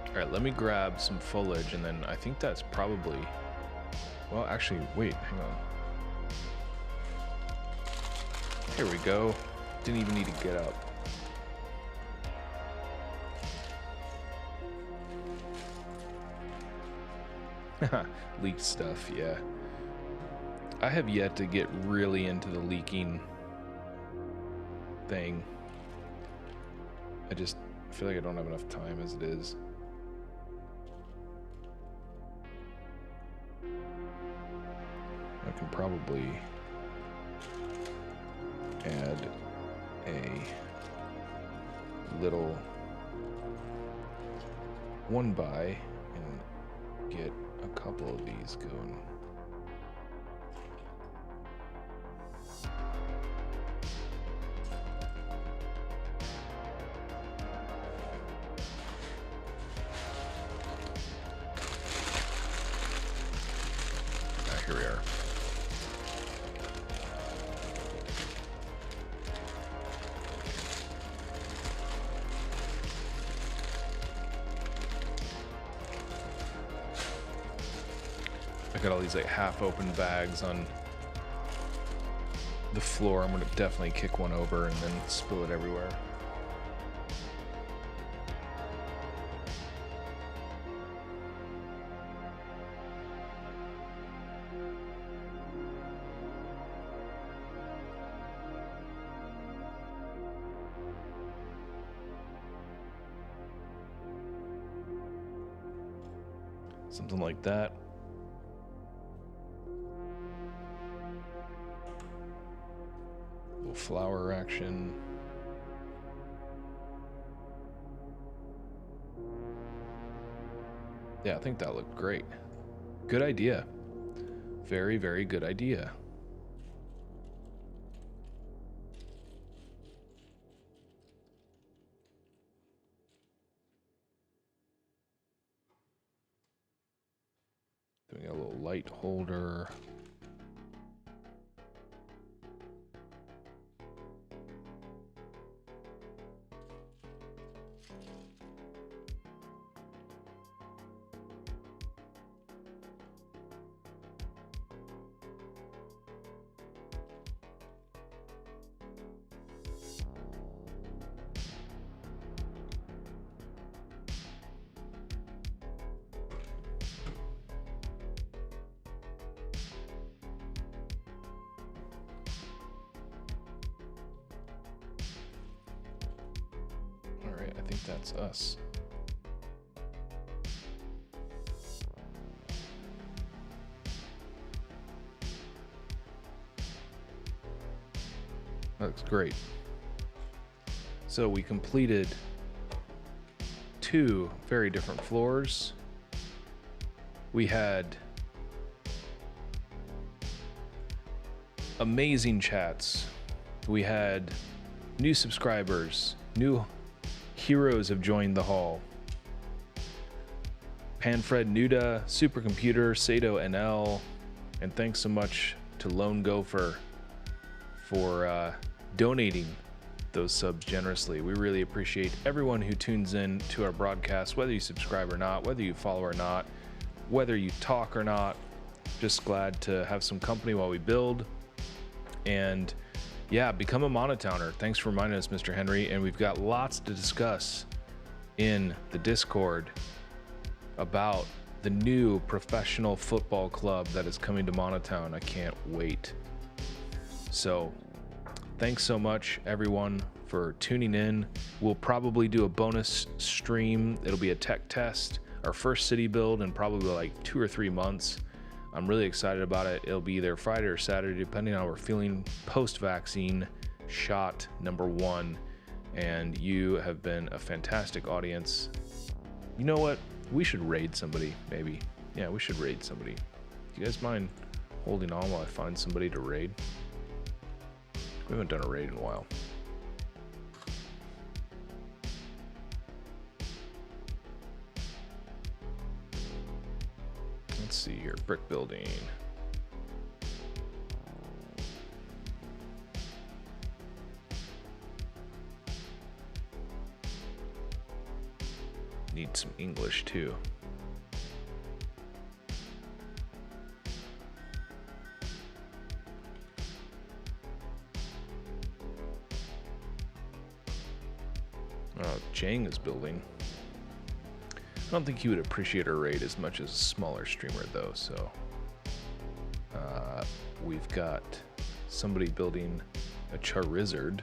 All right, let me grab some foliage, and then I think that's probably, well, actually, wait, hang on. Here we go. Didn't even need to get up. Leaked stuff, yeah. I have yet to get really into the leaking thing. I just feel like I don't have enough time as it is. I can probably add a little 1x and get a couple of these going. Here we are. I got all these like half open bags on the floor. I'm gonna definitely kick one over and then spill it everywhere. Something like that. Little flower action. Yeah, I think that looked great. Good idea. Very, very good idea. Doing a little light holder. think that's us. That looks great. So we completed 2 very different floors. We had amazing chats. We had new subscribers, new heroes have joined the hall. Panfred Nuda, Supercomputer, Sato NL, and thanks so much to Lone Gopher for donating those subs generously. We really appreciate everyone who tunes in to our broadcast, whether you subscribe or not, whether you follow or not, whether you talk or not. Just glad to have some company while we build. And yeah, become a Monotowner. Thanks for reminding us, Mr. Henry. And we've got lots to discuss in the Discord about the new professional football club that is coming to Monotown. I can't wait. So thanks so much, everyone, for tuning in. We'll probably do a bonus stream. It'll be a tech test, our first city build in probably like 2 or 3 months. I'm really excited about it. It'll be either Friday or Saturday, depending on how we're feeling post-vaccine shot number 1. And you have been a fantastic audience. You know what? We should raid somebody, maybe. Yeah, we should raid somebody. Do you guys mind holding on while I find somebody to raid? We haven't done a raid in a while. Let's see here, brick building. Need some English too. Oh, Jang is building. I don't think he would appreciate our raid as much as a smaller streamer though, so we've got somebody building a Charizard.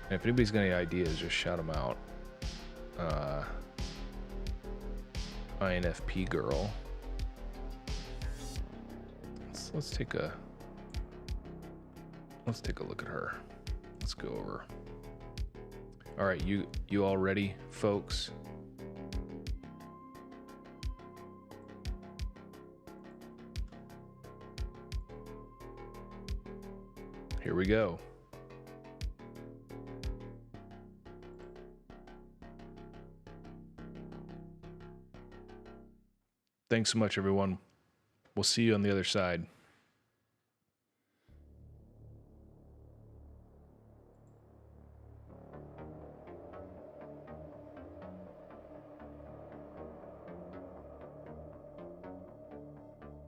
And if anybody's got any ideas, just shout them out. INFP girl. Let's take a look at her. Let's go over. All right, you all ready, folks? Here we go. Thanks so much, everyone. We'll see you on the other side.